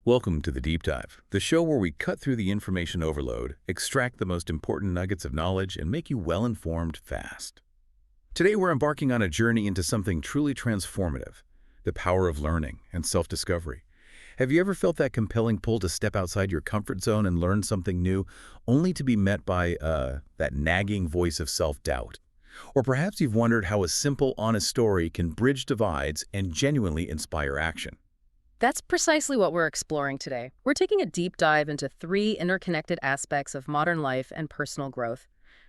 Welcome to the Deep Dive, the show where we cut through the information overload, extract the most important nuggets of knowledge, and make you well-informed fast. Today we're embarking on a journey into something truly transformative, the power of learning and self-discovery. Have you ever felt that compelling pull to step outside your comfort zone and learn something new, only to be met by that nagging voice of self-doubt? Or perhaps you've wondered how a simple, honest story can bridge divides and genuinely inspire action. That's precisely what we're exploring today. We're taking a deep dive into three interconnected aspects of modern life and personal growth.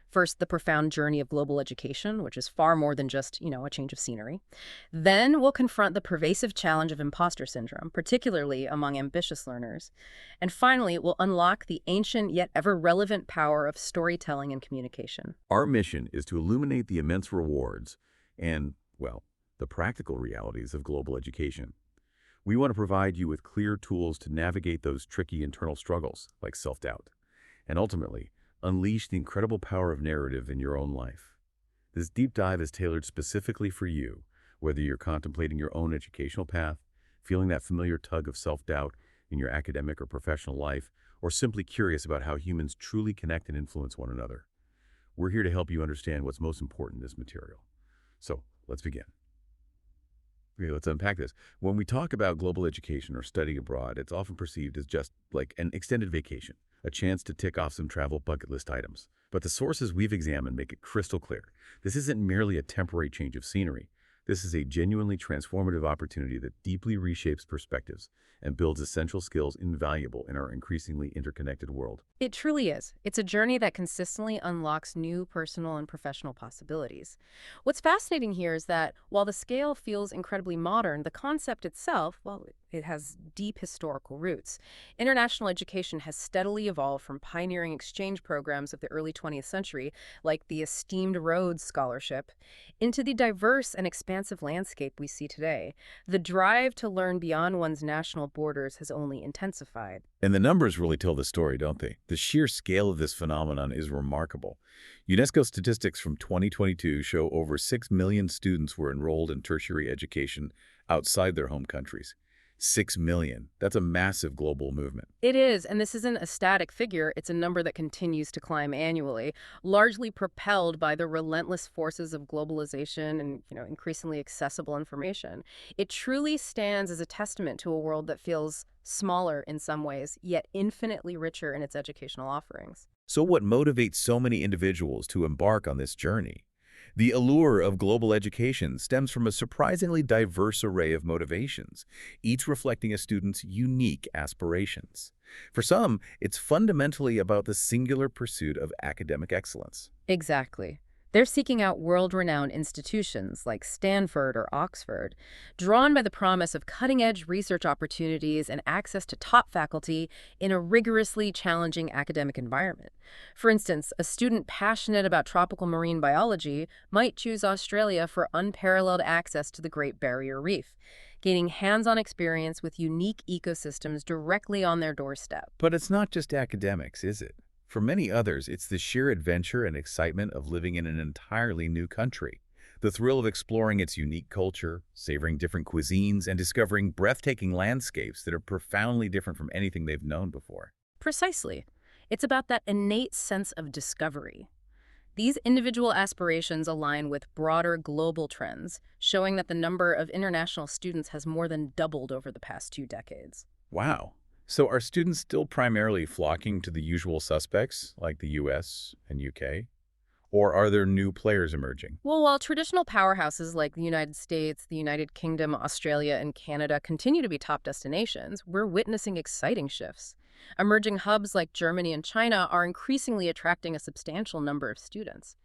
First, the profound journey of global education, which is far more than just, a change of scenery. Then we'll confront the pervasive challenge of imposter syndrome, particularly among ambitious learners. And finally, we'll unlock the ancient yet ever-relevant power of storytelling and communication. Our mission is to illuminate the immense rewards and, well, the practical realities of global education. We want to provide you with clear tools to navigate those tricky internal struggles, like self-doubt, and ultimately, unleash the incredible power of narrative in your own life. This deep dive is tailored specifically for you, whether you're contemplating your own educational path, feeling that familiar tug of self-doubt in your academic or professional life, or simply curious about how humans truly connect and influence one another. We're here to help you understand what's most important in this material. So, let's begin. Okay, let's unpack this. When we talk about global education or studying abroad, it's often perceived as just like an extended vacation, a chance to tick off some travel bucket list items. But the sources we've examined make it crystal clear. This isn't merely a temporary change of scenery. This is a genuinely transformative opportunity that deeply reshapes perspectives and builds essential skills invaluable in our increasingly interconnected world. It truly is. It's a journey that consistently unlocks new personal and professional possibilities. What's fascinating here is that while the scale feels incredibly modern, the concept itself, well, it has deep historical roots. International education has steadily evolved from pioneering exchange programs of the early 20th century, like the esteemed Rhodes Scholarship, into the diverse and expansive landscape we see today. The drive to learn beyond one's national borders has only intensified. And the numbers really tell the story, don't they? The sheer scale of this phenomenon is remarkable. UNESCO statistics from 2022 show over 6 million students were enrolled in tertiary education outside their home countries. 6 million. That's a massive global movement. It is, and this isn't a static figure. It's a number that continues to climb annually, largely propelled by the relentless forces of globalization and, increasingly accessible information. It truly stands as a testament to a world that feels smaller in some ways, yet infinitely richer in its educational offerings. So what motivates so many individuals to embark on this journey? The allure of global education stems from a surprisingly diverse array of motivations, each reflecting a student's unique aspirations. For some, it's fundamentally about the singular pursuit of academic excellence. Exactly. They're seeking out world-renowned institutions like Stanford or Oxford, drawn by the promise of cutting-edge research opportunities and access to top faculty in a rigorously challenging academic environment. For instance, a student passionate about tropical marine biology might choose Australia for unparalleled access to the Great Barrier Reef, gaining hands-on experience with unique ecosystems directly on their doorstep. But it's not just academics, is it? For many others, it's the sheer adventure and excitement of living in an entirely new country. The thrill of exploring its unique culture, savoring different cuisines, and discovering breathtaking landscapes that are profoundly different from anything they've known before. Precisely. It's about that innate sense of discovery. These individual aspirations align with broader global trends, showing that the number of international students has more than doubled over the past 2 decades. Wow. So are students still primarily flocking to the usual suspects, like the US and UK? Or are there new players emerging? Well, while traditional powerhouses like the United States, the United Kingdom, Australia, and Canada continue to be top destinations, we're witnessing exciting shifts. Emerging hubs like Germany and China are increasingly attracting a substantial number of students.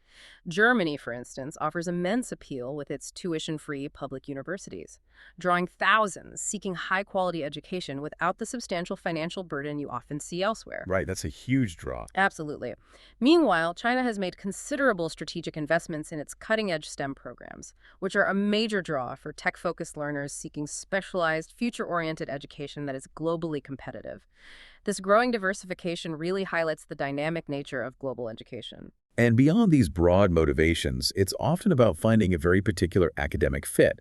Germany, for instance, offers immense appeal with its tuition-free public universities, drawing thousands seeking high-quality education without the substantial financial burden you often see elsewhere. Right, that's a huge draw. Absolutely. Meanwhile, China has made considerable strategic investments in its cutting-edge STEM programs, which are a major draw for tech-focused learners seeking specialized, future-oriented education that is globally competitive. This growing diversification really highlights the dynamic nature of global education. And beyond these broad motivations, it's often about finding a very particular academic fit.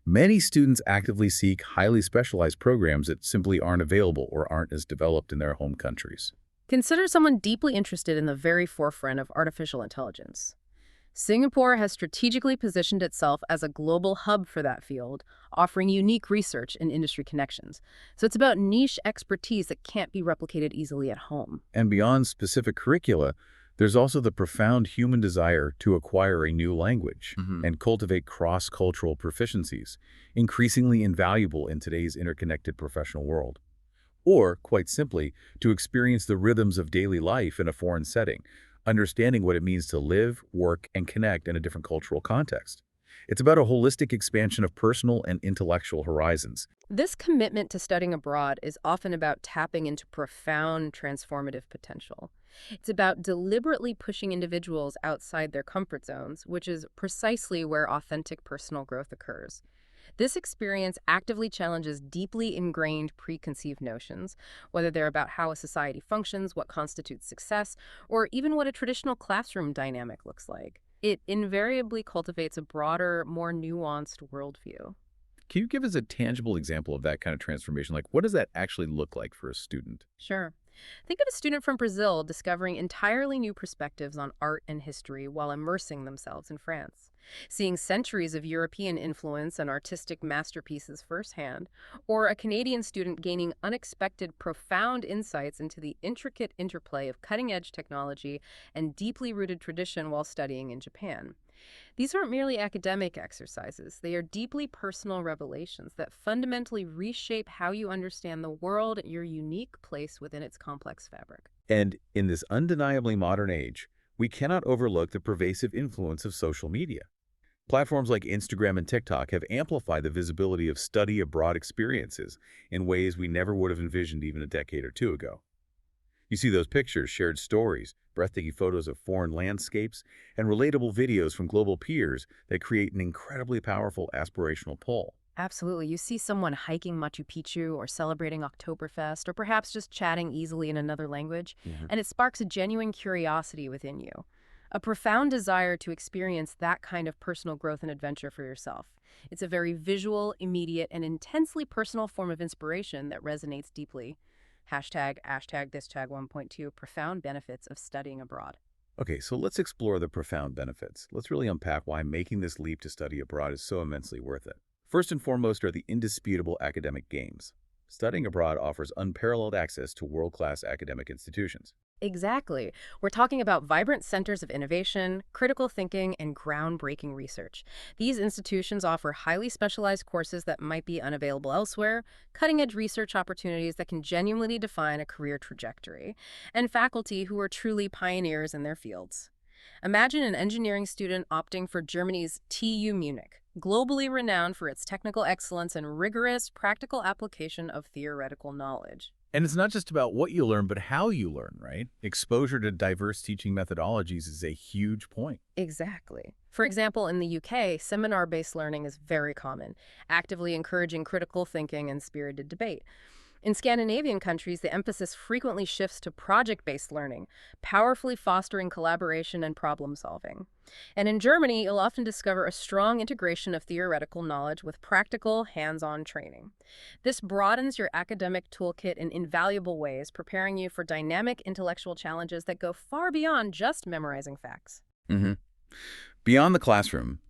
Many students actively seek highly specialized programs that simply aren't available or aren't as developed in their home countries. Consider someone deeply interested in the very forefront of artificial intelligence. Singapore has strategically positioned itself as a global hub for that field, offering unique research and industry connections. So it's about niche expertise that can't be replicated easily at home. And beyond specific curricula, there's also the profound human desire to acquire a new language and cultivate cross-cultural proficiencies, increasingly invaluable in today's interconnected professional world. Or, quite simply, to experience the rhythms of daily life in a foreign setting, understanding what it means to live, work, and connect in a different cultural context. It's about a holistic expansion of personal and intellectual horizons. This commitment to studying abroad is often about tapping into profound transformative potential. It's about deliberately pushing individuals outside their comfort zones, which is precisely where authentic personal growth occurs. This experience actively challenges deeply ingrained preconceived notions, whether they're about how a society functions, what constitutes success, or even what a traditional classroom dynamic looks like. It invariably cultivates a broader, more nuanced worldview. Can you give us a tangible example of that kind of transformation? Like, what does that actually look like for a student? Sure. Think of a student from Brazil discovering entirely new perspectives on art and history while immersing themselves in France, seeing centuries of European influence and artistic masterpieces firsthand, or a Canadian student gaining unexpected, profound insights into the intricate interplay of cutting-edge technology and deeply rooted tradition while studying in Japan. These aren't merely academic exercises. They are deeply personal revelations that fundamentally reshape how you understand the world and your unique place within its complex fabric. And in this undeniably modern age, we cannot overlook the pervasive influence of social media. Platforms like Instagram and TikTok have amplified the visibility of study abroad experiences in ways we never would have envisioned even a decade or two ago. You see those pictures, shared stories, breathtaking photos of foreign landscapes, and relatable videos from global peers that create an incredibly powerful aspirational pull. Absolutely. You see someone hiking Machu Picchu or celebrating Oktoberfest or perhaps just chatting easily in another language, and it sparks a genuine curiosity within you, a profound desire to experience that kind of personal growth and adventure for yourself. It's a very visual, immediate, and intensely personal form of inspiration that resonates deeply. Hashtag this tag 1.2 profound benefits of studying abroad. Okay, so let's explore the profound benefits. Let's really unpack why making this leap to study abroad is so immensely worth it. First and foremost are the indisputable academic gains. Studying abroad offers unparalleled access to world-class academic institutions. Exactly. We're talking about vibrant centers of innovation, critical thinking, and groundbreaking research. These institutions offer highly specialized courses that might be unavailable elsewhere, cutting-edge research opportunities that can genuinely define a career trajectory, and faculty who are truly pioneers in their fields. Imagine an engineering student opting for Germany's TU Munich, globally renowned for its technical excellence and rigorous practical application of theoretical knowledge. And it's not just about what you learn, but how you learn, right? Exposure to diverse teaching methodologies is a huge point. Exactly. For example, in the UK, seminar-based learning is very common, actively encouraging critical thinking and spirited debate. In Scandinavian countries, the emphasis frequently shifts to project-based learning, powerfully fostering collaboration and problem-solving. And in Germany, you'll often discover a strong integration of theoretical knowledge with practical, hands-on training. This broadens your academic toolkit in invaluable ways, preparing you for dynamic intellectual challenges that go far beyond just memorizing facts. Beyond the classroom,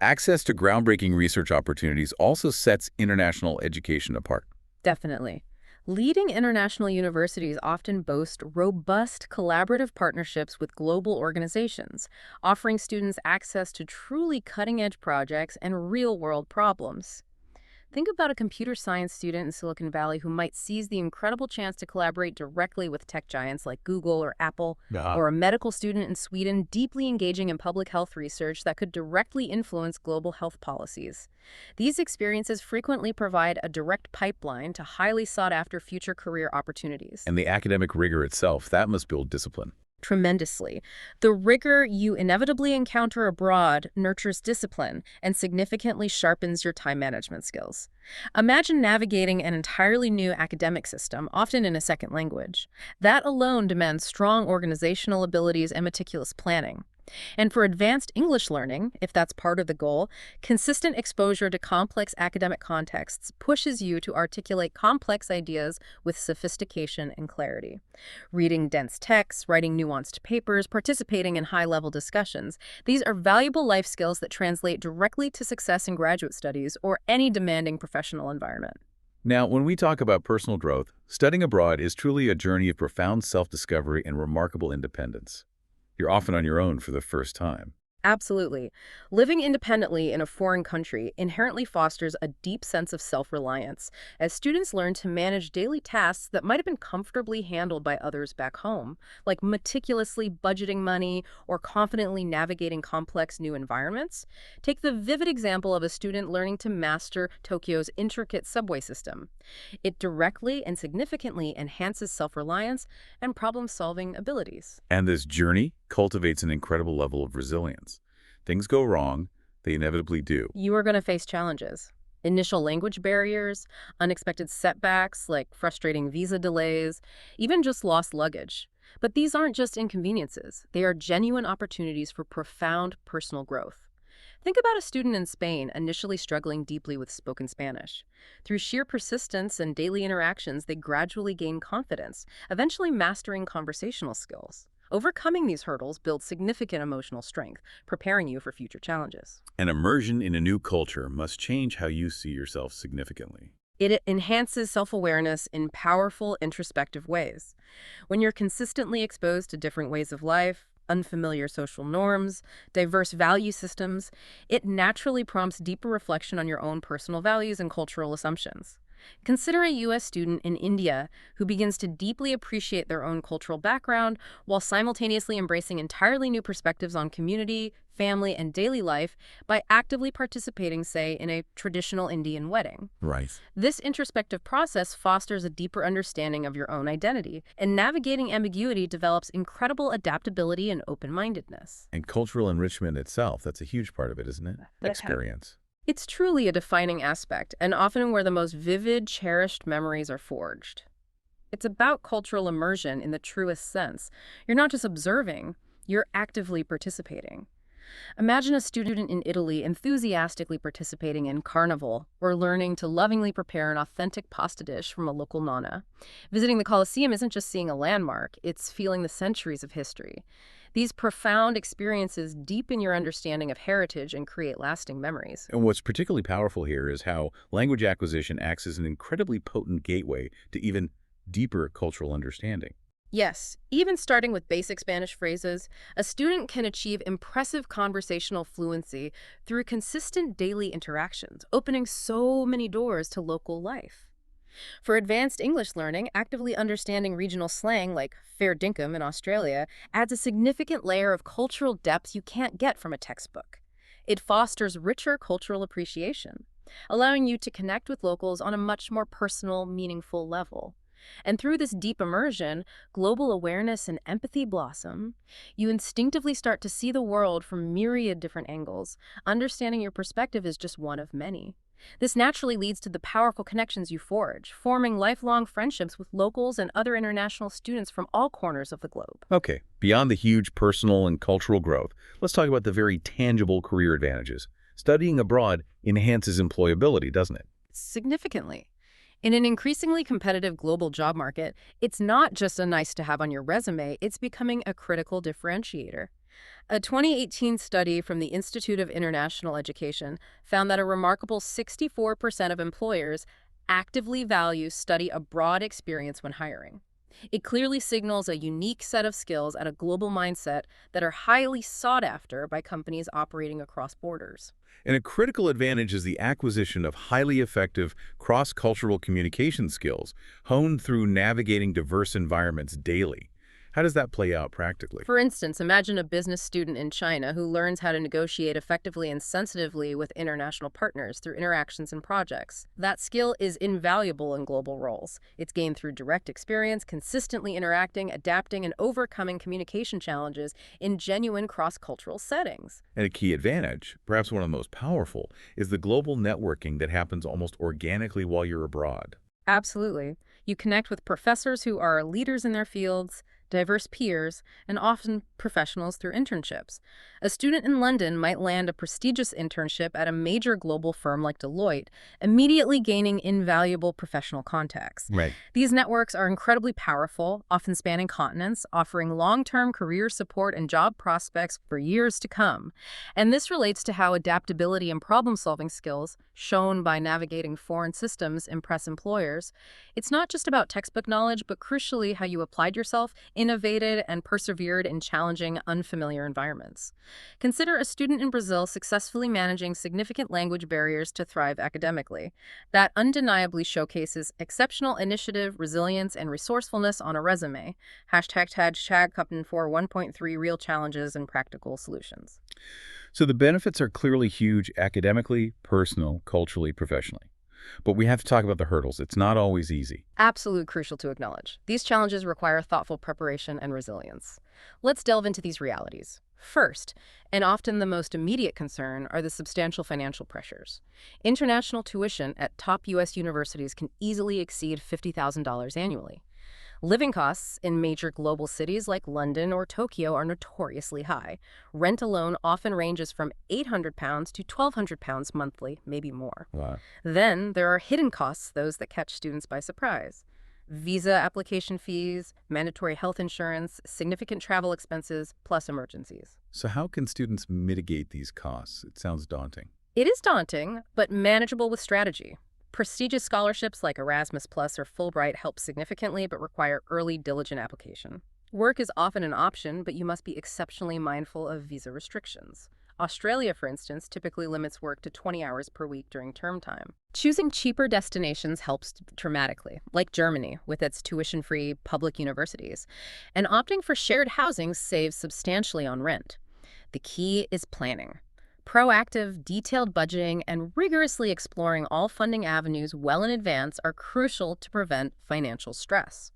access to groundbreaking research opportunities also sets international education apart. Definitely. Leading international universities often boast robust collaborative partnerships with global organizations, offering students access to truly cutting-edge projects and real-world problems. Think about a computer science student in Silicon Valley who might seize the incredible chance to collaborate directly with tech giants like Google or Apple, or a medical student in Sweden deeply engaging in public health research that could directly influence global health policies. These experiences frequently provide a direct pipeline to highly sought-after future career opportunities. And the academic rigor itself, that must build discipline. Tremendously. The rigor you inevitably encounter abroad nurtures discipline and significantly sharpens your time management skills. Imagine navigating an entirely new academic system, often in a second language. That alone demands strong organizational abilities and meticulous planning. And for advanced English learning, if that's part of the goal, consistent exposure to complex academic contexts pushes you to articulate complex ideas with sophistication and clarity. Reading dense texts, writing nuanced papers, participating in high-level discussions, these are valuable life skills that translate directly to success in graduate studies or any demanding professional environment. Now, when we talk about personal growth, studying abroad is truly a journey of profound self-discovery and remarkable independence. You're often on your own for the first time. Absolutely. Living independently in a foreign country inherently fosters a deep sense of self-reliance as students learn to manage daily tasks that might have been comfortably handled by others back home, like meticulously budgeting money or confidently navigating complex new environments. Take the vivid example of a student learning to master Tokyo's intricate subway system. It directly and significantly enhances self-reliance and problem-solving abilities. And this journey cultivates an incredible level of resilience. Things go wrong, they inevitably do. You are going to face challenges. Initial language barriers, unexpected setbacks like frustrating visa delays, even just lost luggage. But these aren't just inconveniences. They are genuine opportunities for profound personal growth. Think about a student in Spain initially struggling deeply with spoken Spanish. Through sheer persistence and daily interactions, they gradually gain confidence, eventually mastering conversational skills. Overcoming these hurdles builds significant emotional strength, preparing you for future challenges. An immersion in a new culture must change how you see yourself significantly. It enhances self-awareness in powerful, introspective ways. When you're consistently exposed to different ways of life, unfamiliar social norms, diverse value systems, it naturally prompts deeper reflection on your own personal values and cultural assumptions. Consider a U.S. student in India who begins to deeply appreciate their own cultural background while simultaneously embracing entirely new perspectives on community, family, and daily life by actively participating, say, in a traditional Indian wedding. Right. This introspective process fosters a deeper understanding of your own identity, and navigating ambiguity develops incredible adaptability and open-mindedness. And cultural enrichment itself, that's a huge part of it, isn't it? Experience. It's truly a defining aspect, and often where the most vivid, cherished memories are forged. It's about cultural immersion in the truest sense. You're not just observing, you're actively participating. Imagine a student in Italy enthusiastically participating in Carnival or learning to lovingly prepare an authentic pasta dish from a local nonna. Visiting the Colosseum isn't just seeing a landmark, it's feeling the centuries of history. These profound experiences deepen your understanding of heritage and create lasting memories. And what's particularly powerful here is how language acquisition acts as an incredibly potent gateway to even deeper cultural understanding. Yes, even starting with basic Spanish phrases, a student can achieve impressive conversational fluency through consistent daily interactions, opening so many doors to local life. For advanced English learning, actively understanding regional slang like fair dinkum in Australia adds a significant layer of cultural depth you can't get from a textbook. It fosters richer cultural appreciation, allowing you to connect with locals on a much more personal, meaningful level. And through this deep immersion, global awareness and empathy blossom. You instinctively start to see the world from myriad different angles. Understanding your perspective is just one of many. This naturally leads to the powerful connections you forge, forming lifelong friendships with locals and other international students from all corners of the globe. Okay, beyond the huge personal and cultural growth, let's talk about the very tangible career advantages. Studying abroad enhances employability, doesn't it? Significantly. In an increasingly competitive global job market, it's not just a nice to have on your resume, it's becoming a critical differentiator. A 2018 study from the Institute of International Education found that a remarkable 64% of employers actively value study abroad experience when hiring. It clearly signals a unique set of skills and a global mindset that are highly sought after by companies operating across borders. And a critical advantage is the acquisition of highly effective cross-cultural communication skills honed through navigating diverse environments daily. How does that play out practically? For instance, imagine a business student in China who learns how to negotiate effectively and sensitively with international partners through interactions and projects. That skill is invaluable in global roles. It's gained through direct experience, consistently interacting, adapting, and overcoming communication challenges in genuine cross-cultural settings. And a key advantage, perhaps one of the most powerful, is the global networking that happens almost organically while you're abroad. Absolutely. You connect with professors who are leaders in their fields, diverse peers, and often professionals through internships. A student in London might land a prestigious internship at a major global firm like Deloitte, immediately gaining invaluable professional contacts. Right. These networks are incredibly powerful, often spanning continents, offering long-term career support and job prospects for years to come. And this relates to how adaptability and problem-solving skills, shown by navigating foreign systems, impress employers. It's not just about textbook knowledge, but crucially how you applied yourself, innovated, and persevered in challenging, unfamiliar environments. Consider a student in Brazil successfully managing significant language barriers to thrive academically. That undeniably showcases exceptional initiative, resilience, and resourcefulness on a resume. ### Cup for 1.3 real challenges and practical solutions. So the benefits are clearly huge academically, personal, culturally, professionally. But we have to talk about the hurdles. It's not always easy. Absolutely crucial to acknowledge. These challenges require thoughtful preparation and resilience. Let's delve into these realities. First, and often the most immediate concern, are the substantial financial pressures. International tuition at top U.S. universities can easily exceed $50,000 annually. Living costs in major global cities like London or Tokyo are notoriously high. Rent alone often ranges from £800 to £1,200 monthly, maybe more. Wow. Then there are hidden costs, those that catch students by surprise. Visa application fees, mandatory health insurance, significant travel expenses, plus emergencies. So how can students mitigate these costs? It sounds daunting. It is daunting, but manageable with strategy. Prestigious scholarships like Erasmus Plus or Fulbright help significantly but require early, diligent application. Work is often an option, but you must be exceptionally mindful of visa restrictions. Australia, for instance, typically limits work to 20 hours per week during term time. Choosing cheaper destinations helps dramatically, like Germany with its tuition-free public universities. And opting for shared housing saves substantially on rent. The key is planning. Proactive, detailed budgeting and rigorously exploring all funding avenues well in advance are crucial to prevent financial stress.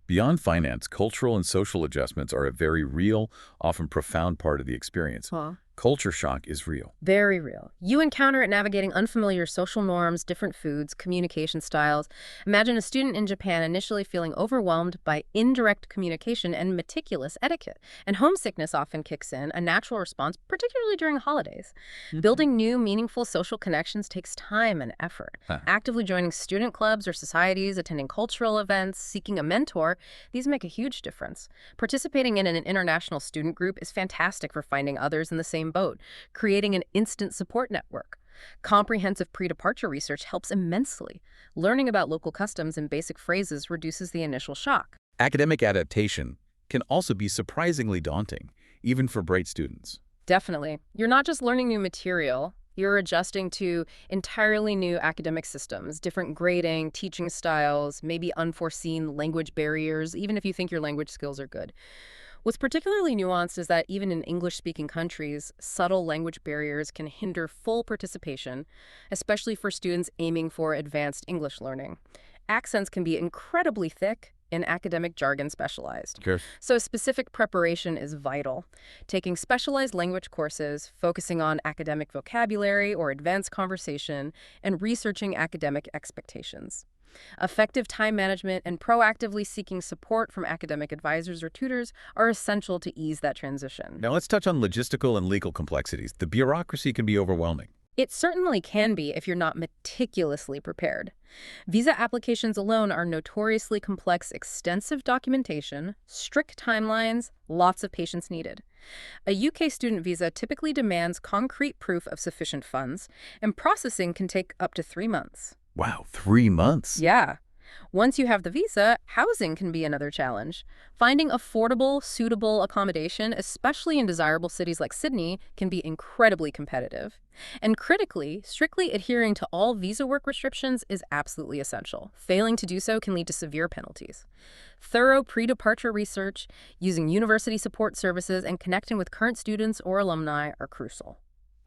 Beyond finance, cultural and social adjustments are a very real, often profound part of the experience. Culture shock is real. Very real. You encounter it navigating unfamiliar social norms, different foods, communication styles. Imagine a student in Japan initially feeling overwhelmed by indirect communication and meticulous etiquette. And homesickness often kicks in, a natural response, particularly during holidays. Building new, meaningful social connections takes time and effort. Actively joining student clubs or societies, attending cultural events, seeking a mentor, these make a huge difference. Participating in an international student group is fantastic for finding others in the same boat, creating an instant support network. Comprehensive pre-departure research helps immensely. Learning about local customs and basic phrases reduces the initial shock. Academic adaptation can also be surprisingly daunting, even for bright students. Definitely. You're not just learning new material, you're adjusting to entirely new academic systems, different grading, teaching styles, maybe unforeseen language barriers, even if you think your language skills are good. What's particularly nuanced is that even in English-speaking countries, subtle language barriers can hinder full participation, especially for students aiming for advanced English learning. Accents can be incredibly thick and academic jargon specialized. Sure. So specific preparation is vital. Taking specialized language courses, focusing on academic vocabulary or advanced conversation, and researching academic expectations. Effective time management and proactively seeking support from academic advisors or tutors are essential to ease that transition. Now let's touch on logistical and legal complexities. The bureaucracy can be overwhelming. It certainly can be if you're not meticulously prepared. Visa applications alone are notoriously complex, extensive documentation, strict timelines, lots of patience needed. A UK student visa typically demands concrete proof of sufficient funds, and processing can take up to 3 months. Wow, 3 months? Yeah. Once you have the visa, housing can be another challenge. Finding affordable, suitable accommodation, especially in desirable cities like Sydney, can be incredibly competitive. And critically, strictly adhering to all visa work restrictions is absolutely essential. Failing to do so can lead to severe penalties. Thorough pre-departure research, using university support services, and connecting with current students or alumni are crucial.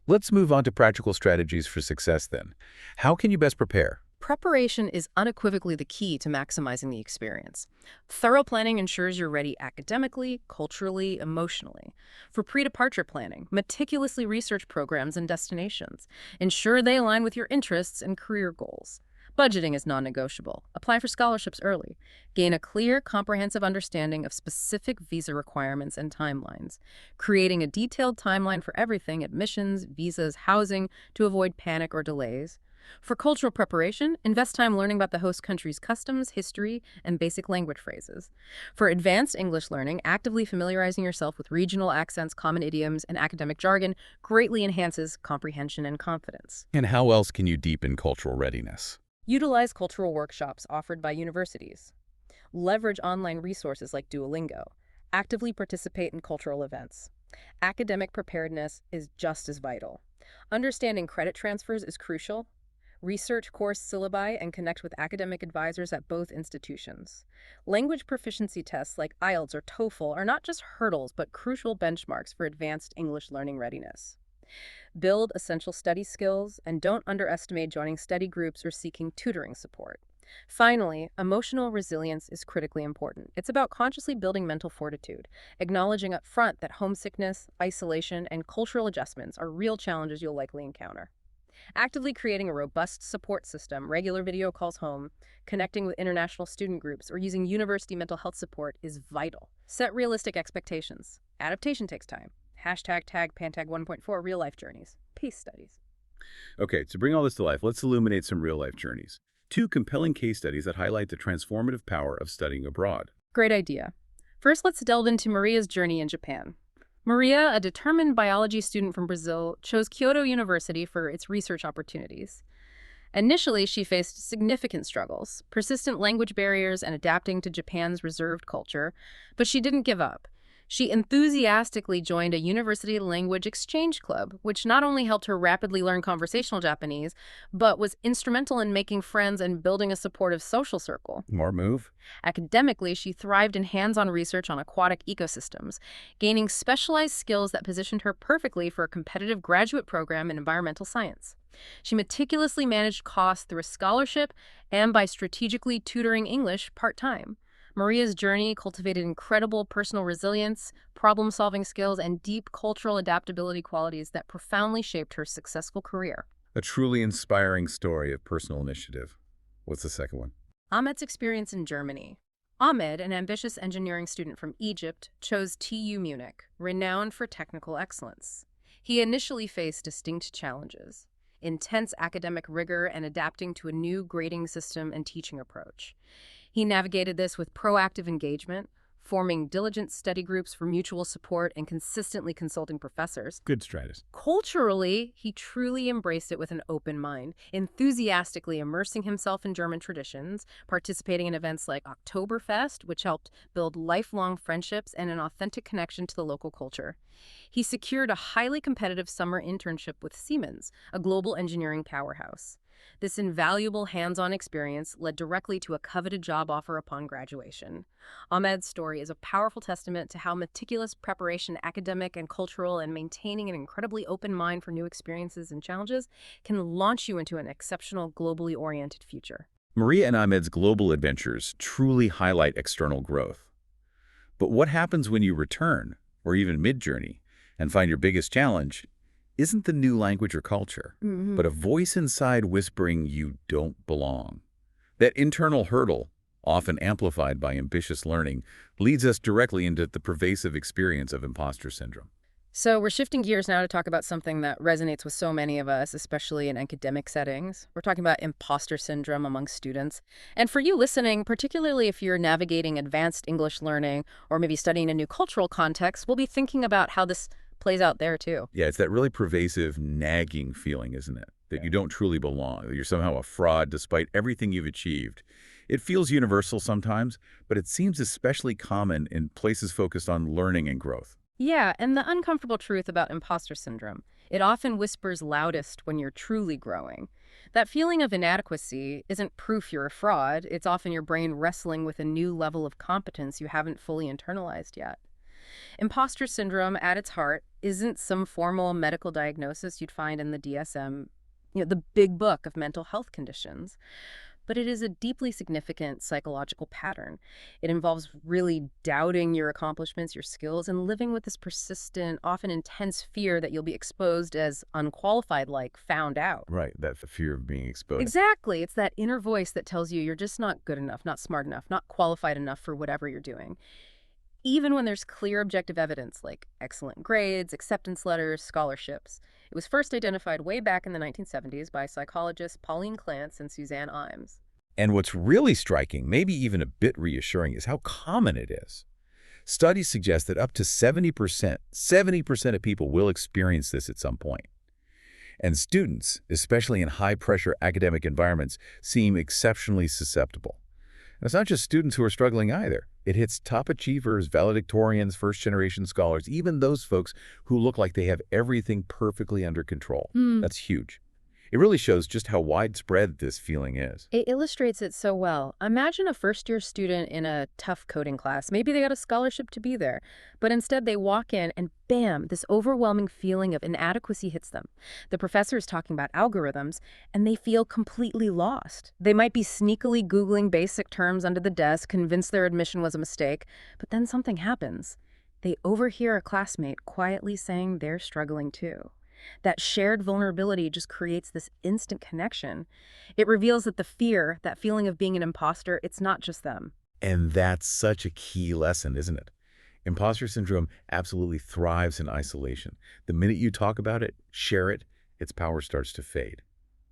Let's move on to practical strategies for success then. How can you best prepare? Preparation is unequivocally the key to maximizing the experience. Thorough planning ensures you're ready academically, culturally, emotionally. For pre-departure planning, meticulously research programs and destinations. Ensure they align with your interests and career goals. Budgeting is non-negotiable. Apply for scholarships early. Gain a clear, comprehensive understanding of specific visa requirements and timelines. Creating a detailed timeline for everything, admissions, visas, housing, to avoid panic or delays. For cultural preparation, invest time learning about the host country's customs, history, and basic language phrases. For advanced English learning, actively familiarizing yourself with regional accents, common idioms, and academic jargon greatly enhances comprehension and confidence. And how else can you deepen cultural readiness? Utilize cultural workshops offered by universities. Leverage online resources like Duolingo. Actively participate in cultural events. Academic preparedness is just as vital. Understanding credit transfers is crucial. Research course syllabi and connect with academic advisors at both institutions. Language proficiency tests like IELTS or TOEFL are not just hurdles but crucial benchmarks for advanced English learning readiness. Build essential study skills, and don't underestimate joining study groups or seeking tutoring support. Finally, emotional resilience is critically important. It's about consciously building mental fortitude, acknowledging up front that homesickness, isolation, and cultural adjustments are real challenges you'll likely encounter. Actively creating a robust support system, regular video calls home, connecting with international student groups, or using university mental health support is vital. Set realistic expectations. Adaptation takes time. #tag Pantag 1.4 real-life journeys. Peace studies. Okay, to bring all this to life, let's illuminate some real-life journeys. 2 compelling case studies that highlight the transformative power of studying abroad. Great idea. First, let's delve into Maria's journey in Japan. Maria, a determined biology student from Brazil, chose Kyoto University for its research opportunities. Initially, she faced significant struggles, persistent language barriers, and adapting to Japan's reserved culture, but she didn't give up. She enthusiastically joined a university language exchange club, which not only helped her rapidly learn conversational Japanese, but was instrumental in making friends and building a supportive social circle. More move? Academically, she thrived in hands-on research on aquatic ecosystems, gaining specialized skills that positioned her perfectly for a competitive graduate program in environmental science. She meticulously managed costs through a scholarship and by strategically tutoring English part-time. Maria's journey cultivated incredible personal resilience, problem-solving skills, and deep cultural adaptability qualities that profoundly shaped her successful career. A truly inspiring story of personal initiative. What's the second one? Ahmed's experience in Germany. Ahmed, an ambitious engineering student from Egypt, chose TU Munich, renowned for technical excellence. He initially faced distinct challenges: intense academic rigor and adapting to a new grading system and teaching approach. He navigated this with proactive engagement, forming diligent study groups for mutual support and consistently consulting professors. Good strategy. Culturally, he truly embraced it with an open mind, enthusiastically immersing himself in German traditions, participating in events like Oktoberfest, which helped build lifelong friendships and an authentic connection to the local culture. He secured a highly competitive summer internship with Siemens, a global engineering powerhouse. This invaluable hands-on experience led directly to a coveted job offer upon graduation. Ahmed's story is a powerful testament to how meticulous preparation, academic and cultural, and maintaining an incredibly open mind for new experiences and challenges can launch you into an exceptional, globally oriented future. Maria and Ahmed's global adventures truly highlight external growth. But what happens when you return, or even mid-journey, and find your biggest challenge isn't the new language or culture, but a voice inside whispering you don't belong? That internal hurdle, often amplified by ambitious learning, leads us directly into the pervasive experience of imposter syndrome. So we're shifting gears now to talk about something that resonates with so many of us, especially in academic settings. We're talking about imposter syndrome among students. And for you listening, particularly if you're navigating advanced English learning or maybe studying a new cultural context, we'll be thinking about how this plays out there too. Yeah, it's that really pervasive, nagging feeling, isn't it? That you don't truly belong, that you're somehow a fraud despite everything you've achieved. It feels universal sometimes, but it seems especially common in places focused on learning and growth. Yeah, and the uncomfortable truth about imposter syndrome, it often whispers loudest when you're truly growing. That feeling of inadequacy isn't proof you're a fraud. It's often your brain wrestling with a new level of competence you haven't fully internalized yet. Imposter syndrome, at its heart, isn't some formal medical diagnosis you'd find in the DSM, the big book of mental health conditions. but it is a deeply significant psychological pattern. It involves really doubting your accomplishments, your skills, and living with this persistent, often intense fear that you'll be exposed as unqualified, like found out. Right, that fear of being exposed. Exactly. It's that inner voice that tells you you're just not good enough, not smart enough, not qualified enough for whatever you're doing. Even when there's clear objective evidence like excellent grades, acceptance letters, scholarships. It was first identified way back in the 1970s by psychologists Pauline Clance and Suzanne Imes. And what's really striking, maybe even a bit reassuring, is how common it is. Studies suggest that up to 70% of people will experience this at some point. And students, especially in high-pressure academic environments, seem exceptionally susceptible. And it's not just students who are struggling either. It hits top achievers, valedictorians, first-generation scholars, even those folks who look like they have everything perfectly under control. That's huge. It really shows just how widespread this feeling is. It illustrates it so well. Imagine a first-year student in a tough coding class. Maybe they got a scholarship to be there, but instead they walk in and bam, this overwhelming feeling of inadequacy hits them. The professor is talking about algorithms, and they feel completely lost. They might be sneakily Googling basic terms under the desk, convinced their admission was a mistake, but then something happens. They overhear a classmate quietly saying they're struggling too. That shared vulnerability just creates this instant connection. It reveals that the fear, that feeling of being an imposter, it's not just them. And that's such a key lesson, isn't it? Imposter syndrome absolutely thrives in isolation. The minute you talk about it, share it, its power starts to fade.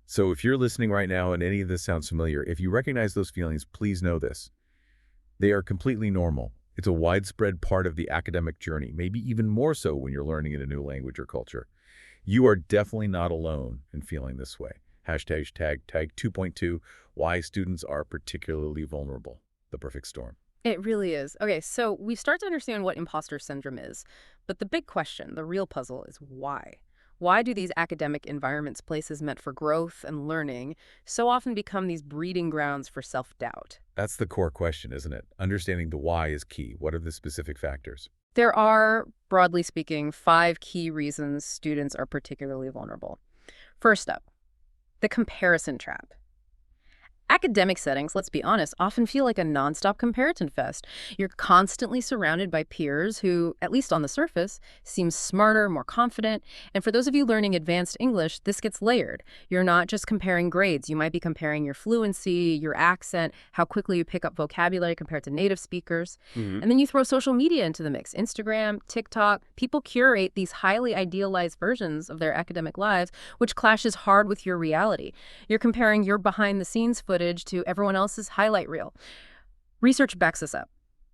So if you're listening right now and any of this sounds familiar, if you recognize those feelings, please know this. They are completely normal. It's a widespread part of the academic journey, maybe even more so when you're learning in a new language or culture. You are definitely not alone in feeling this way. Hashtag tag 2.2, why students are particularly vulnerable. The perfect storm. It really is. Okay, so we start to understand what imposter syndrome is, but the big question, the real puzzle, is why? Why do these academic environments, places meant for growth and learning, so often become these breeding grounds for self-doubt? That's the core question, isn't it? Understanding the why is key. What are the specific factors? There are, broadly speaking, 5 key reasons students are particularly vulnerable. First up, the comparison trap. Academic settings, let's be honest, often feel like a nonstop comparison fest. You're constantly surrounded by peers who, at least on the surface, seem smarter, more confident. And for those of you learning advanced English, this gets layered. You're not just comparing grades. You might be comparing your fluency, your accent, how quickly you pick up vocabulary compared to native speakers. And then you throw social media into the mix. Instagram, TikTok, people curate these highly idealized versions of their academic lives, which clashes hard with your reality. You're comparing your behind-the-scenes footage to everyone else's highlight reel. Research backs us up.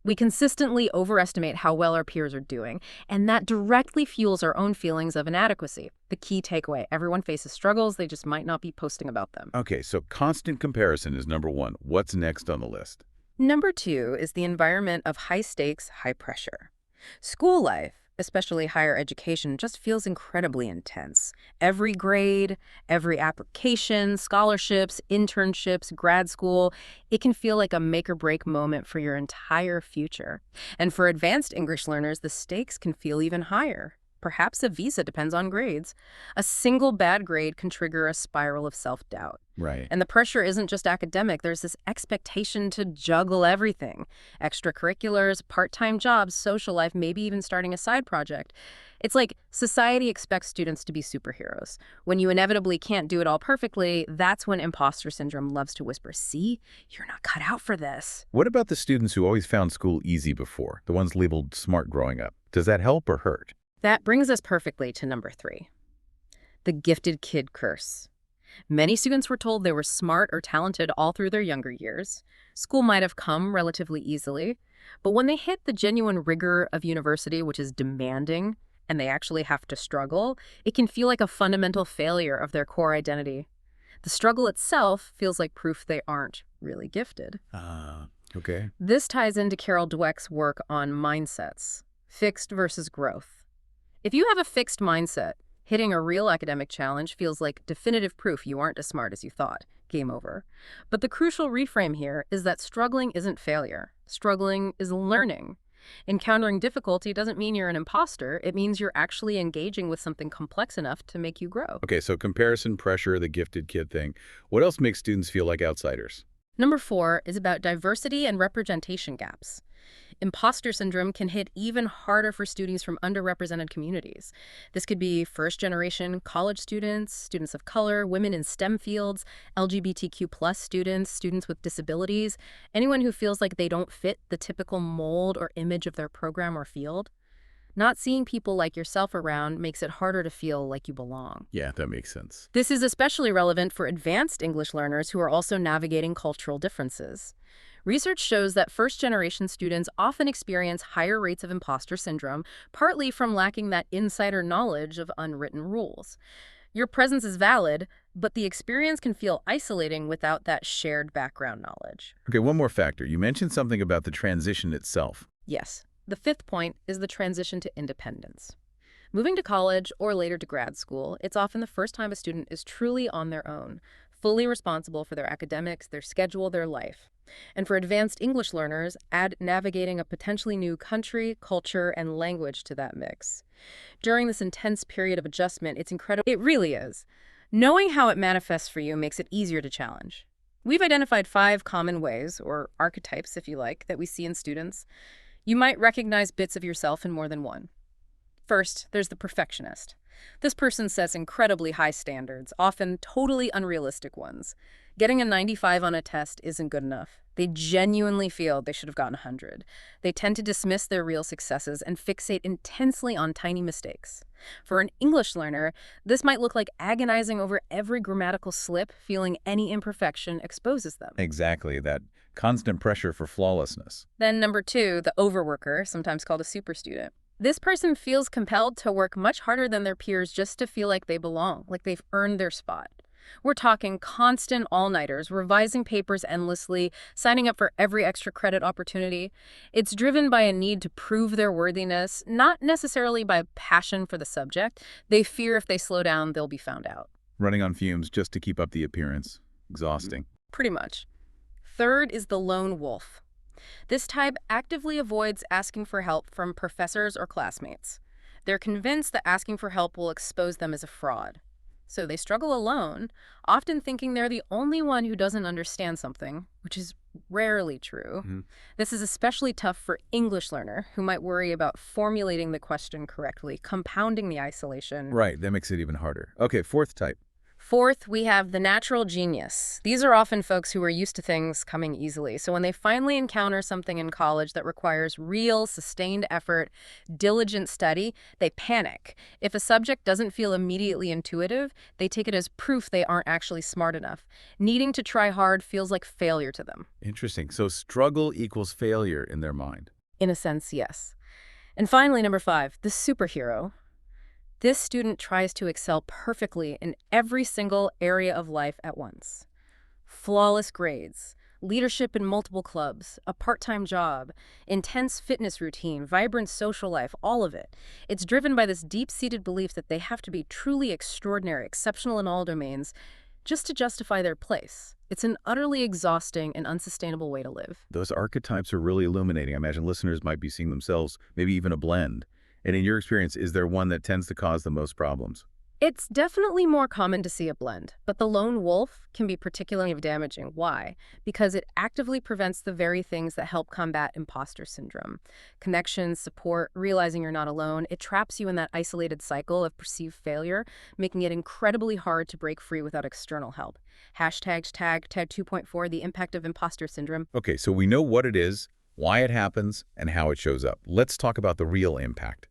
We consistently overestimate how well our peers are doing, and that directly fuels our own feelings of inadequacy. The key takeaway, everyone faces struggles, they just might not be posting about them. Okay, so constant comparison is number 1. What's next on the list? Number 2 is the environment of high stakes, high pressure. School life, especially higher education, just feels incredibly intense. Every grade, every application, scholarships, internships, grad school, it can feel like a make-or-break moment for your entire future. And for advanced English learners, the stakes can feel even higher. Perhaps a visa depends on grades. A single bad grade can trigger a spiral of self-doubt. Right. And the pressure isn't just academic. There's this expectation to juggle everything. Extracurriculars, part-time jobs, social life, maybe even starting a side project. It's like society expects students to be superheroes. When you inevitably can't do it all perfectly, that's when imposter syndrome loves to whisper, see, you're not cut out for this. What about the students who always found school easy before, the ones labeled smart growing up? Does that help or hurt? That brings us perfectly to number 3, the gifted kid curse. Many students were told they were smart or talented all through their younger years. School might have come relatively easily, but when they hit the genuine rigor of university, which is demanding, and they actually have to struggle, it can feel like a fundamental failure of their core identity. The struggle itself feels like proof they aren't really gifted. Okay. This ties into Carol Dweck's work on mindsets, fixed versus growth. If you have a fixed mindset, hitting a real academic challenge feels like definitive proof you aren't as smart as you thought. Game over. But the crucial reframe here is that struggling isn't failure. Struggling is learning. Encountering difficulty doesn't mean you're an imposter. It means you're actually engaging with something complex enough to make you grow. Okay, so comparison, pressure, the gifted kid thing. What else makes students feel like outsiders? Number 4 is about diversity and representation gaps. Imposter syndrome can hit even harder for students from underrepresented communities. This could be first-generation college students, students of color, women in STEM fields, LGBTQ+ students, students with disabilities, anyone who feels like they don't fit the typical mold or image of their program or field. Not seeing people like yourself around makes it harder to feel like you belong. Yeah, that makes sense. This is especially relevant for advanced English learners who are also navigating cultural differences. Research shows that first-generation students often experience higher rates of imposter syndrome, partly from lacking that insider knowledge of unwritten rules. Your presence is valid, but the experience can feel isolating without that shared background knowledge. Okay, one more factor. You mentioned something about the transition itself. Yes, the fifth point is the transition to independence. Moving to college or later to grad school, it's often the first time a student is truly on their own, fully responsible for their academics, their schedule, their life. And for advanced English learners, add navigating a potentially new country, culture, and language to that mix. During this intense period of adjustment, it's incredible. It really is. Knowing how it manifests for you makes it easier to challenge. We've identified 5 common ways, or archetypes if you like, that we see in students. You might recognize bits of yourself in more than one. First, there's the perfectionist. This person sets incredibly high standards, often totally unrealistic ones. Getting a 95 on a test isn't good enough. They genuinely feel they should have gotten 100. They tend to dismiss their real successes and fixate intensely on tiny mistakes. For an English learner, this might look like agonizing over every grammatical slip, feeling any imperfection exposes them. Exactly, that constant pressure for flawlessness. Then number 2, the overworker, sometimes called a super student. This person feels compelled to work much harder than their peers just to feel like they belong, like they've earned their spot. We're talking constant all-nighters, revising papers endlessly, signing up for every extra credit opportunity. It's driven by a need to prove their worthiness, not necessarily by passion for the subject. They fear if they slow down, they'll be found out. Running on fumes just to keep up the appearance. Exhausting. Pretty much. Third is the lone wolf. This type actively avoids asking for help from professors or classmates. They're convinced that asking for help will expose them as a fraud. So they struggle alone, often thinking they're the only one who doesn't understand something, which is rarely true. This is especially tough for English learner who might worry about formulating the question correctly, compounding the isolation. Right, that makes it even harder. Okay, fourth type. Fourth, we have the natural genius. These are often folks who are used to things coming easily. So when they finally encounter something in college that requires real, sustained effort, diligent study, they panic. If a subject doesn't feel immediately intuitive, they take it as proof they aren't actually smart enough. Needing to try hard feels like failure to them. Interesting. So struggle equals failure in their mind. In a sense, yes. And finally, number 5, the superhero. This student tries to excel perfectly in every single area of life at once. Flawless grades, leadership in multiple clubs, a part-time job, intense fitness routine, vibrant social life, all of it. It's driven by this deep-seated belief that they have to be truly extraordinary, exceptional in all domains, just to justify their place. It's an utterly exhausting and unsustainable way to live. Those archetypes are really illuminating. I imagine listeners might be seeing themselves, maybe even a blend. And in your experience, is there one that tends to cause the most problems? It's definitely more common to see a blend, but the lone wolf can be particularly damaging. Why? Because it actively prevents the very things that help combat imposter syndrome. Connection, support, realizing you're not alone. It traps you in that isolated cycle of perceived failure, making it incredibly hard to break free without external help. Hashtags tag 2.4, the impact of imposter syndrome. Okay, so we know what it is, why it happens, and how it shows up. Let's talk about the real impact.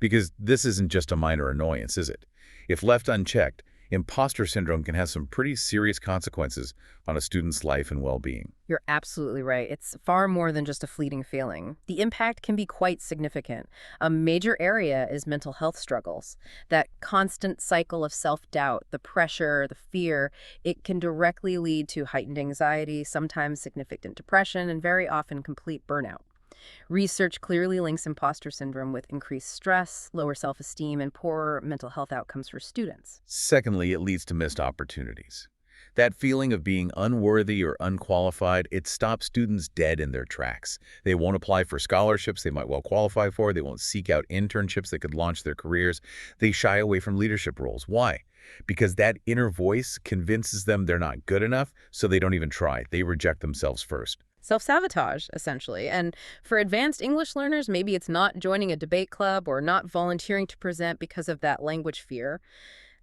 Because this isn't just a minor annoyance, is it? If left unchecked, imposter syndrome can have some pretty serious consequences on a student's life and well-being. You're absolutely right. It's far more than just a fleeting feeling. The impact can be quite significant. A major area is mental health struggles. That constant cycle of self-doubt, the pressure, the fear, it can directly lead to heightened anxiety, sometimes significant depression, and very often complete burnout. Research clearly links imposter syndrome with increased stress, lower self-esteem, and poorer mental health outcomes for students. Secondly, it leads to missed opportunities. That feeling of being unworthy or unqualified, it stops students dead in their tracks. They won't apply for scholarships they might well qualify for. They won't seek out internships that could launch their careers. They shy away from leadership roles. Why? because that inner voice convinces them they're not good enough, so they don't even try. They reject themselves first. Self-sabotage, essentially. And for advanced English learners, maybe it's not joining a debate club or not volunteering to present because of that language fear.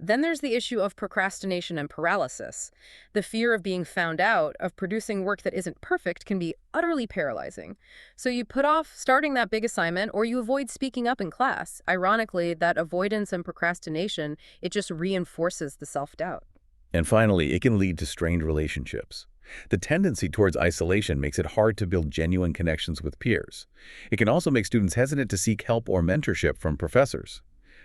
Then there's the issue of procrastination and paralysis. The fear of being found out, of producing work that isn't perfect, can be utterly paralyzing. So you put off starting that big assignment or you avoid speaking up in class. Ironically, that avoidance and procrastination, it just reinforces the self-doubt. And finally, it can lead to strained relationships. The tendency towards isolation makes it hard to build genuine connections with peers. It can also make students hesitant to seek help or mentorship from professors.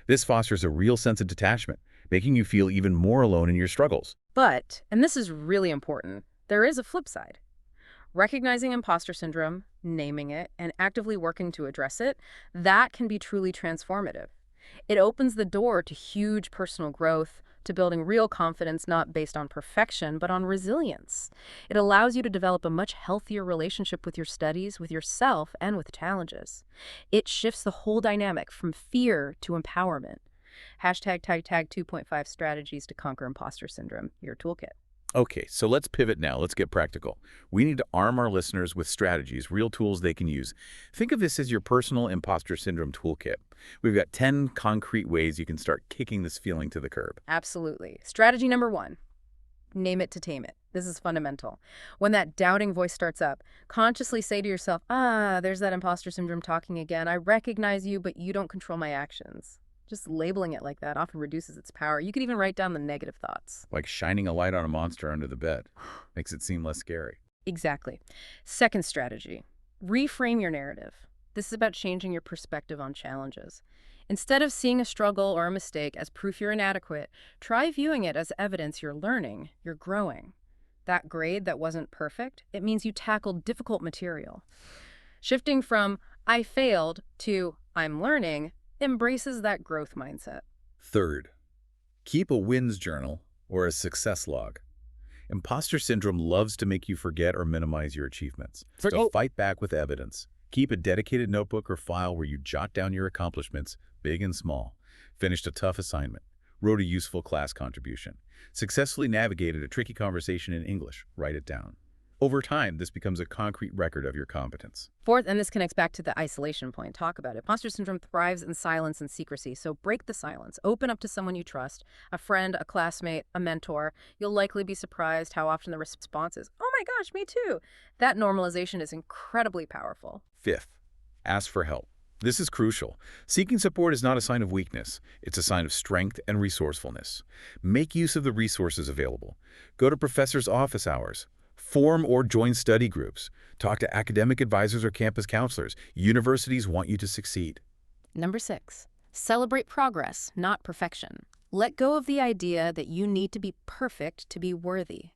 This fosters a real sense of detachment, making you feel even more alone in your struggles. But, and this is really important, there is a flip side. Recognizing imposter syndrome, naming it, and actively working to address it, that can be truly transformative. It opens the door to huge personal growth, to building real confidence not based on perfection, but on resilience. It allows you to develop a much healthier relationship with your studies, with yourself, and with challenges. It shifts the whole dynamic from fear to empowerment. Hashtag tag 2.5 strategies to conquer imposter syndrome, your toolkit. Okay, so let's pivot now. Let's get practical. We need to arm our listeners with strategies, real tools they can use. Think of this as your personal imposter syndrome toolkit. We've got 10 concrete ways you can start kicking this feeling to the curb. Absolutely. Strategy number 1, name it to tame it. This is fundamental. When that doubting voice starts up, consciously say to yourself, there's that imposter syndrome talking again. I recognize you, but you don't control my actions. Just labeling it like that often reduces its power. You could even write down the negative thoughts. Like shining a light on a monster under the bed. Makes it seem less scary. Exactly. Second strategy, reframe your narrative. This is about changing your perspective on challenges. Instead of seeing a struggle or a mistake as proof you're inadequate, try viewing it as evidence you're learning, you're growing. That grade that wasn't perfect, it means you tackled difficult material. Shifting from I failed to I'm learning embraces that growth mindset. Third, keep a wins journal or a success log. Imposter syndrome loves to make you forget or minimize your achievements. So fight back with evidence. Keep a dedicated notebook or file where you jot down your accomplishments, big and small. Finished a tough assignment. Wrote a useful class contribution. Successfully navigated a tricky conversation in English. Write it down. Over time, this becomes a concrete record of your competence. Fourth, and this connects back to the isolation point, talk about it. Imposter syndrome thrives in silence and secrecy, so break the silence. Open up to someone you trust, a friend, a classmate, a mentor. You'll likely be surprised how often the response is, oh my gosh, me too. That normalization is incredibly powerful. Fifth, ask for help. This is crucial. Seeking support is not a sign of weakness. It's a sign of strength and resourcefulness. Make use of the resources available. Go to professors' office hours. Form or join study groups. Talk to academic advisors or campus counselors. Universities want you to succeed. Number 6, celebrate progress, not perfection. Let go of the idea that you need to be perfect to be worthy.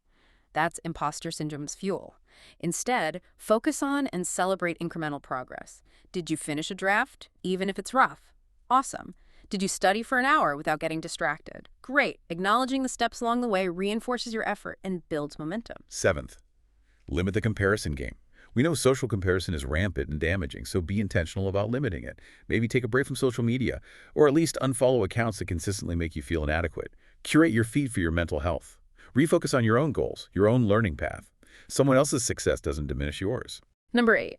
That's imposter syndrome's fuel. Instead, focus on and celebrate incremental progress. Did you finish a draft, even if it's rough? Awesome. Did you study for an hour without getting distracted? Great. Acknowledging the steps along the way reinforces your effort and builds momentum. Seventh, limit the comparison game. We know social comparison is rampant and damaging, so be intentional about limiting it. Maybe take a break from social media, or at least unfollow accounts that consistently make you feel inadequate. Curate your feed for your mental health. Refocus on your own goals, your own learning path. Someone else's success doesn't diminish yours. Number 8,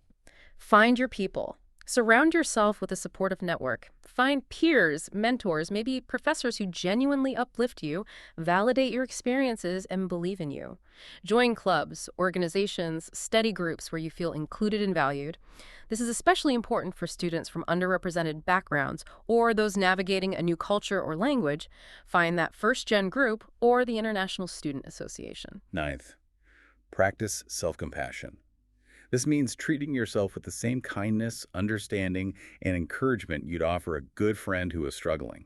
find your people. Surround yourself with a supportive network. Find peers, mentors, maybe professors who genuinely uplift you, validate your experiences, and believe in you. Join clubs, organizations, study groups where you feel included and valued. This is especially important for students from underrepresented backgrounds or those navigating a new culture or language. Find that first-gen group or the International Student Association. Ninth, practice self-compassion. This means treating yourself with the same kindness, understanding, and encouragement you'd offer a good friend who is struggling.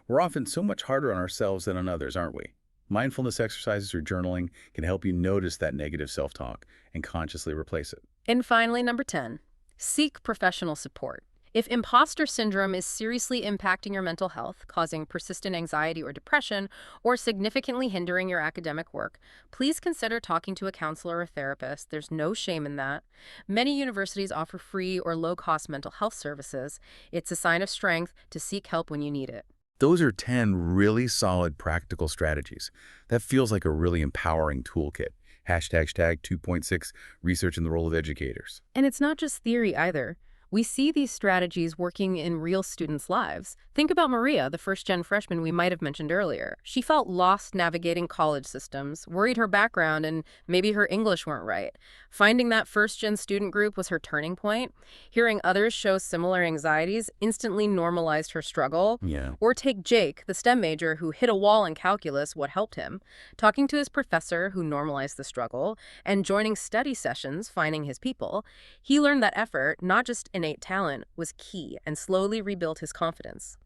We're often so much harder on ourselves than on others, aren't we? Mindfulness exercises or journaling can help you notice that negative self-talk and consciously replace it. And finally, number 10, seek professional support. If imposter syndrome is seriously impacting your mental health, causing persistent anxiety or depression, or significantly hindering your academic work, please consider talking to a counselor or therapist. There's no shame in that. Many universities offer free or low-cost mental health services. It's a sign of strength to seek help when you need it. Those are 10 really solid practical strategies. That feels like a really empowering toolkit. Hashtag 2.6 research in the role of educators. And it's not just theory either. We see these strategies working in real students' lives. Think about Maria, the first-gen freshman we might have mentioned earlier. She felt lost navigating college systems, worried her background and maybe her English weren't right. Finding that first-gen student group was her turning point. Hearing others show similar anxieties instantly normalized her struggle. Yeah. Or take Jake, the STEM major who hit a wall in calculus, what helped him. Talking to his professor who normalized the struggle, and joining study sessions, finding his people. He learned that effort, not just innate talent, was key and slowly rebuilt his confidence.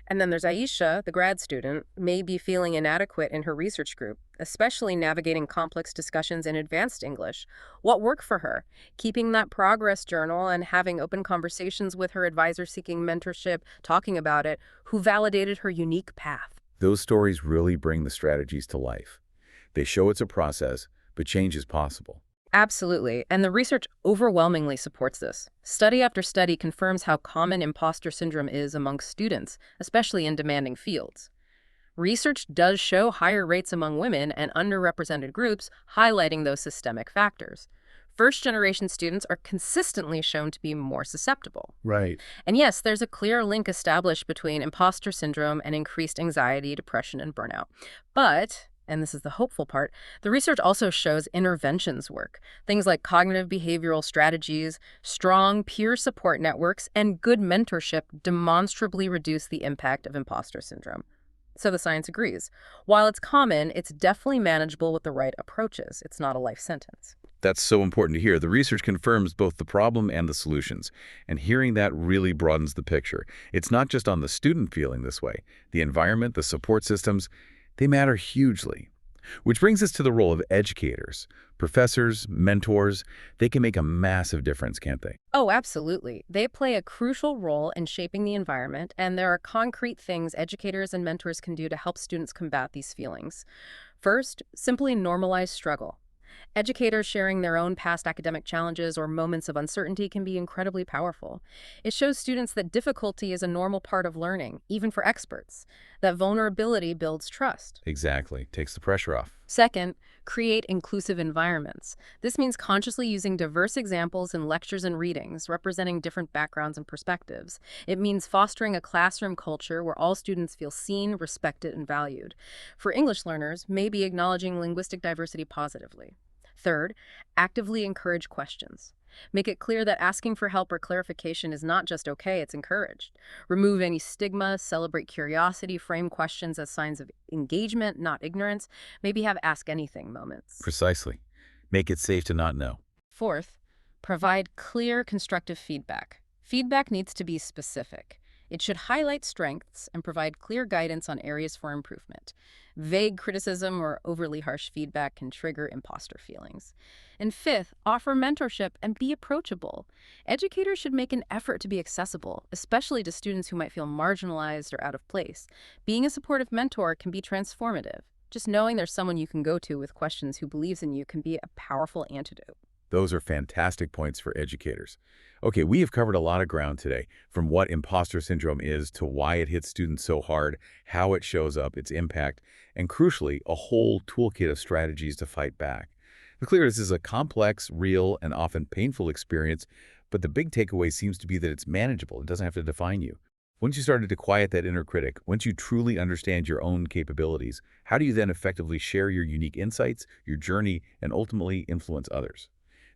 And then there's Aisha, the grad student, may be feeling inadequate in her research group, especially navigating complex discussions in advanced English. What worked for her? Keeping that progress journal and having open conversations with her advisor seeking mentorship, talking about it, who validated her unique path. Those stories really bring the strategies to life. They show it's a process, but change is possible. Absolutely, and the research overwhelmingly supports this. Study after study confirms how common imposter syndrome is among students, especially in demanding fields. Research does show higher rates among women and underrepresented groups, highlighting those systemic factors. First-generation students are consistently shown to be more susceptible. Right. And yes, there's a clear link established between imposter syndrome and increased anxiety, depression, and burnout. But and this is the hopeful part, the research also shows interventions work. Things like cognitive behavioral strategies, strong peer support networks, and good mentorship demonstrably reduce the impact of imposter syndrome. So the science agrees. While it's common, it's definitely manageable with the right approaches. It's not a life sentence. That's so important to hear. The research confirms both the problem and the solutions, and hearing that really broadens the picture. It's not just on the student feeling this way. The environment, the support systems, they matter hugely. Which brings us to the role of educators. Professors, mentors, they can make a massive difference, can't they? Oh, absolutely. They play a crucial role in shaping the environment, and there are concrete things educators and mentors can do to help students combat these feelings. First, simply normalize struggle. Educators sharing their own past academic challenges or moments of uncertainty can be incredibly powerful. It shows students that difficulty is a normal part of learning, even for experts. That vulnerability builds trust. Exactly. Takes the pressure off. Second, create inclusive environments. This means consciously using diverse examples in lectures and readings, representing different backgrounds and perspectives. It means fostering a classroom culture where all students feel seen, respected, and valued. For English learners, maybe acknowledging linguistic diversity positively. Third, actively encourage questions. Make it clear that asking for help or clarification is not just okay, it's encouraged. Remove any stigma, celebrate curiosity, frame questions as signs of engagement, not ignorance. Maybe have ask anything moments. Precisely. Make it safe to not know. Fourth, provide clear, constructive feedback. Feedback needs to be specific. It should highlight strengths and provide clear guidance on areas for improvement. Vague criticism or overly harsh feedback can trigger imposter feelings. And fifth, offer mentorship and be approachable. Educators should make an effort to be accessible, especially to students who might feel marginalized or out of place. Being a supportive mentor can be transformative. Just knowing there's someone you can go to with questions who believes in you can be a powerful antidote. Those are fantastic points for educators. Okay, we have covered a lot of ground today, from what imposter syndrome is to why it hits students so hard, how it shows up, its impact, and crucially, a whole toolkit of strategies to fight back. It's clear this is a complex, real, and often painful experience, but the big takeaway seems to be that it's manageable. It doesn't have to define you. Once you started to quiet that inner critic, once you truly understand your own capabilities, how do you then effectively share your unique insights, your journey, and ultimately influence others?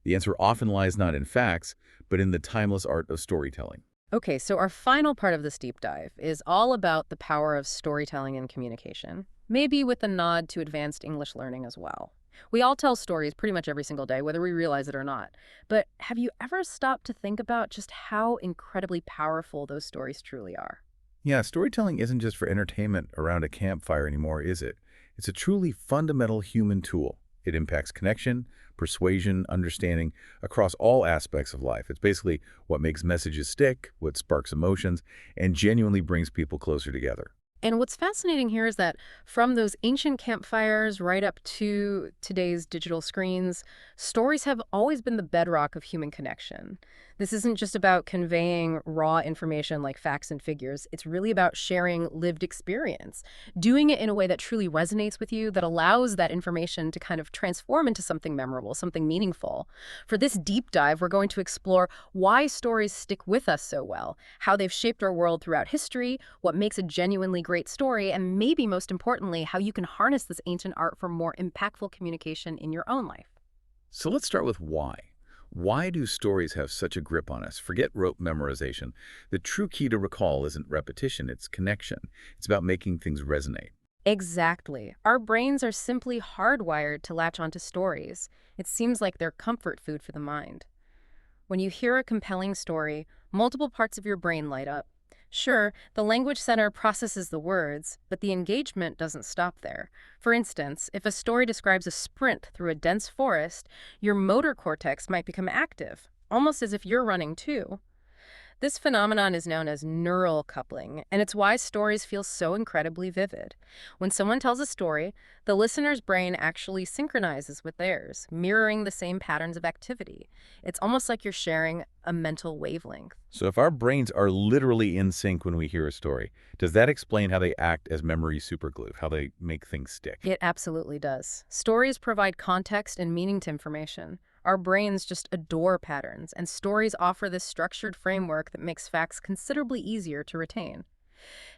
The answer often lies not in facts, but in the timeless art of storytelling. Okay, so our final part of this deep dive is all about the power of storytelling and communication, maybe with a nod to advanced English learning as well. We all tell stories pretty much every single day, whether we realize it or not. But have you ever stopped to think about just how incredibly powerful those stories truly are? Yeah, storytelling isn't just for entertainment around a campfire anymore, is it? It's a truly fundamental human tool. It impacts connection, persuasion, understanding across all aspects of life. It's basically what makes messages stick, what sparks emotions, and genuinely brings people closer together. And what's fascinating here is that from those ancient campfires right up to today's digital screens, stories have always been the bedrock of human connection. This isn't just about conveying raw information like facts and figures. It's really about sharing lived experience, doing it in a way that truly resonates with you, that allows that information to kind of transform into something memorable, something meaningful. For this deep dive, we're going to explore why stories stick with us so well, how they've shaped our world throughout history, what makes a genuinely great story, and maybe most importantly, how you can harness this ancient art for more impactful communication in your own life. So let's start with why. Why do stories have such a grip on us? Forget rote memorization. The true key to recall isn't repetition, it's connection. It's about making things resonate. Exactly. Our brains are simply hardwired to latch onto stories. It seems like they're comfort food for the mind. When you hear a compelling story, multiple parts of your brain light up. Sure, the language center processes the words, but the engagement doesn't stop there. For instance, if a story describes a sprint through a dense forest, your motor cortex might become active, almost as if you're running too. This phenomenon is known as neural coupling, and it's why stories feel so incredibly vivid. When someone tells a story, the listener's brain actually synchronizes with theirs, mirroring the same patterns of activity. It's almost like you're sharing a mental wavelength. So if our brains are literally in sync when we hear a story, does that explain how they act as memory superglue, how they make things stick? It absolutely does. Stories provide context and meaning to information. Our brains just adore patterns, and stories offer this structured framework that makes facts considerably easier to retain.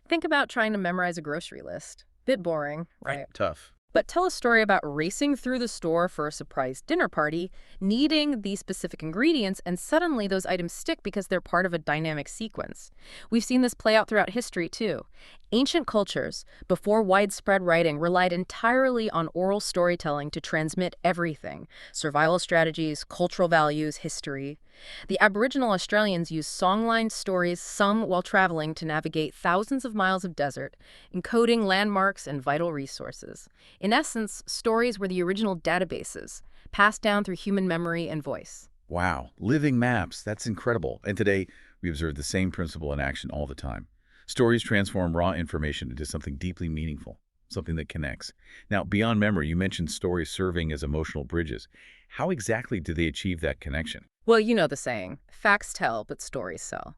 Think about trying to memorize a grocery list. Bit boring, right? Tough. But tell a story about racing through the store for a surprise dinner party, needing these specific ingredients, and suddenly those items stick because they're part of a dynamic sequence. We've seen this play out throughout history, too. Ancient cultures, before widespread writing, relied entirely on oral storytelling to transmit everything: survival strategies, cultural values, history. The Aboriginal Australians used songline stories sung while traveling to navigate thousands of miles of desert, encoding landmarks and vital resources. In essence, stories were the original databases, passed down through human memory and voice. Wow, living maps, that's incredible. And today, we observe the same principle in action all the time. Stories transform raw information into something deeply meaningful, something that connects. Now, beyond memory, you mentioned stories serving as emotional bridges. How exactly do they achieve that connection? Well, you know the saying, facts tell, but stories sell.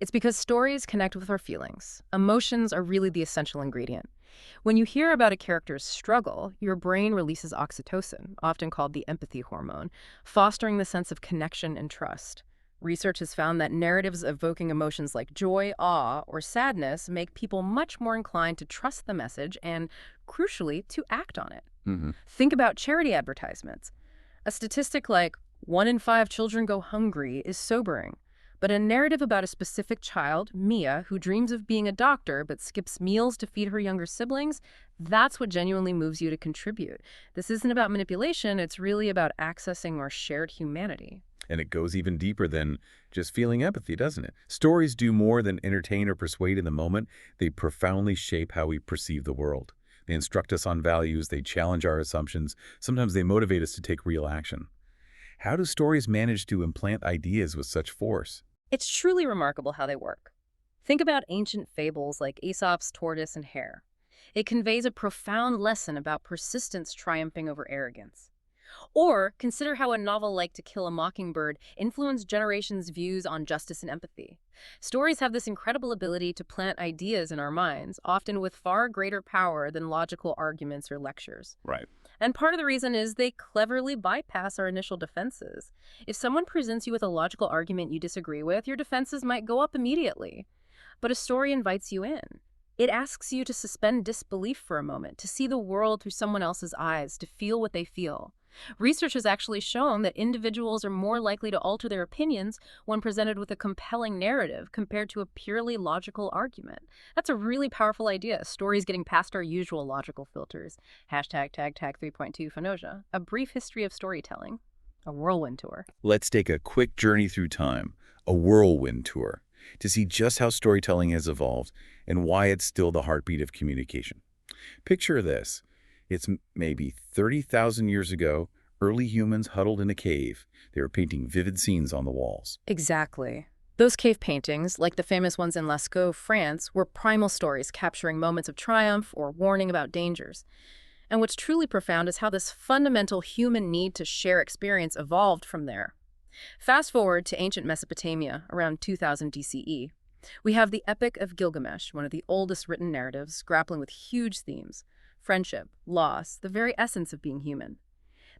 It's because stories connect with our feelings. Emotions are really the essential ingredient. When you hear about a character's struggle, your brain releases oxytocin, often called the empathy hormone, fostering the sense of connection and trust. Research has found that narratives evoking emotions like joy, awe, or sadness make people much more inclined to trust the message and, crucially, to act on it. Mm-hmm. Think about charity advertisements. A statistic like 1 in 5 children go hungry is sobering. But a narrative about a specific child, Mia, who dreams of being a doctor but skips meals to feed her younger siblings, that's what genuinely moves you to contribute. This isn't about manipulation, it's really about accessing our shared humanity. And it goes even deeper than just feeling empathy, doesn't it? Stories do more than entertain or persuade in the moment. They profoundly shape how we perceive the world. They instruct us on values, they challenge our assumptions, sometimes they motivate us to take real action. How do stories manage to implant ideas with such force? It's truly remarkable how they work. Think about ancient fables like Aesop's tortoise and hare. It conveys a profound lesson about persistence triumphing over arrogance. Or consider how a novel like To Kill a Mockingbird influenced generations' views on justice and empathy. Stories have this incredible ability to plant ideas in our minds, often with far greater power than logical arguments or lectures. Right. And part of the reason is they cleverly bypass our initial defenses. If someone presents you with a logical argument you disagree with, your defenses might go up immediately. But a story invites you in. It asks you to suspend disbelief for a moment, to see the world through someone else's eyes, to feel what they feel. Research has actually shown that individuals are more likely to alter their opinions when presented with a compelling narrative compared to a purely logical argument. That's a really powerful idea. Stories getting past our usual logical filters. Hashtag tag tag 3.2 Fanoja. A brief history of storytelling. A whirlwind tour. Let's take a quick journey through time, a whirlwind tour, to see just how storytelling has evolved and why it's still the heartbeat of communication. Picture this. It's maybe 30,000 years ago, early humans huddled in a cave. They were painting vivid scenes on the walls. Exactly. Those cave paintings, like the famous ones in Lascaux, France, were primal stories capturing moments of triumph or warning about dangers. And what's truly profound is how this fundamental human need to share experience evolved from there. Fast forward to ancient Mesopotamia, around 2000 DCE. We have the Epic of Gilgamesh, one of the oldest written narratives, grappling with huge themes: friendship, loss, the very essence of being human.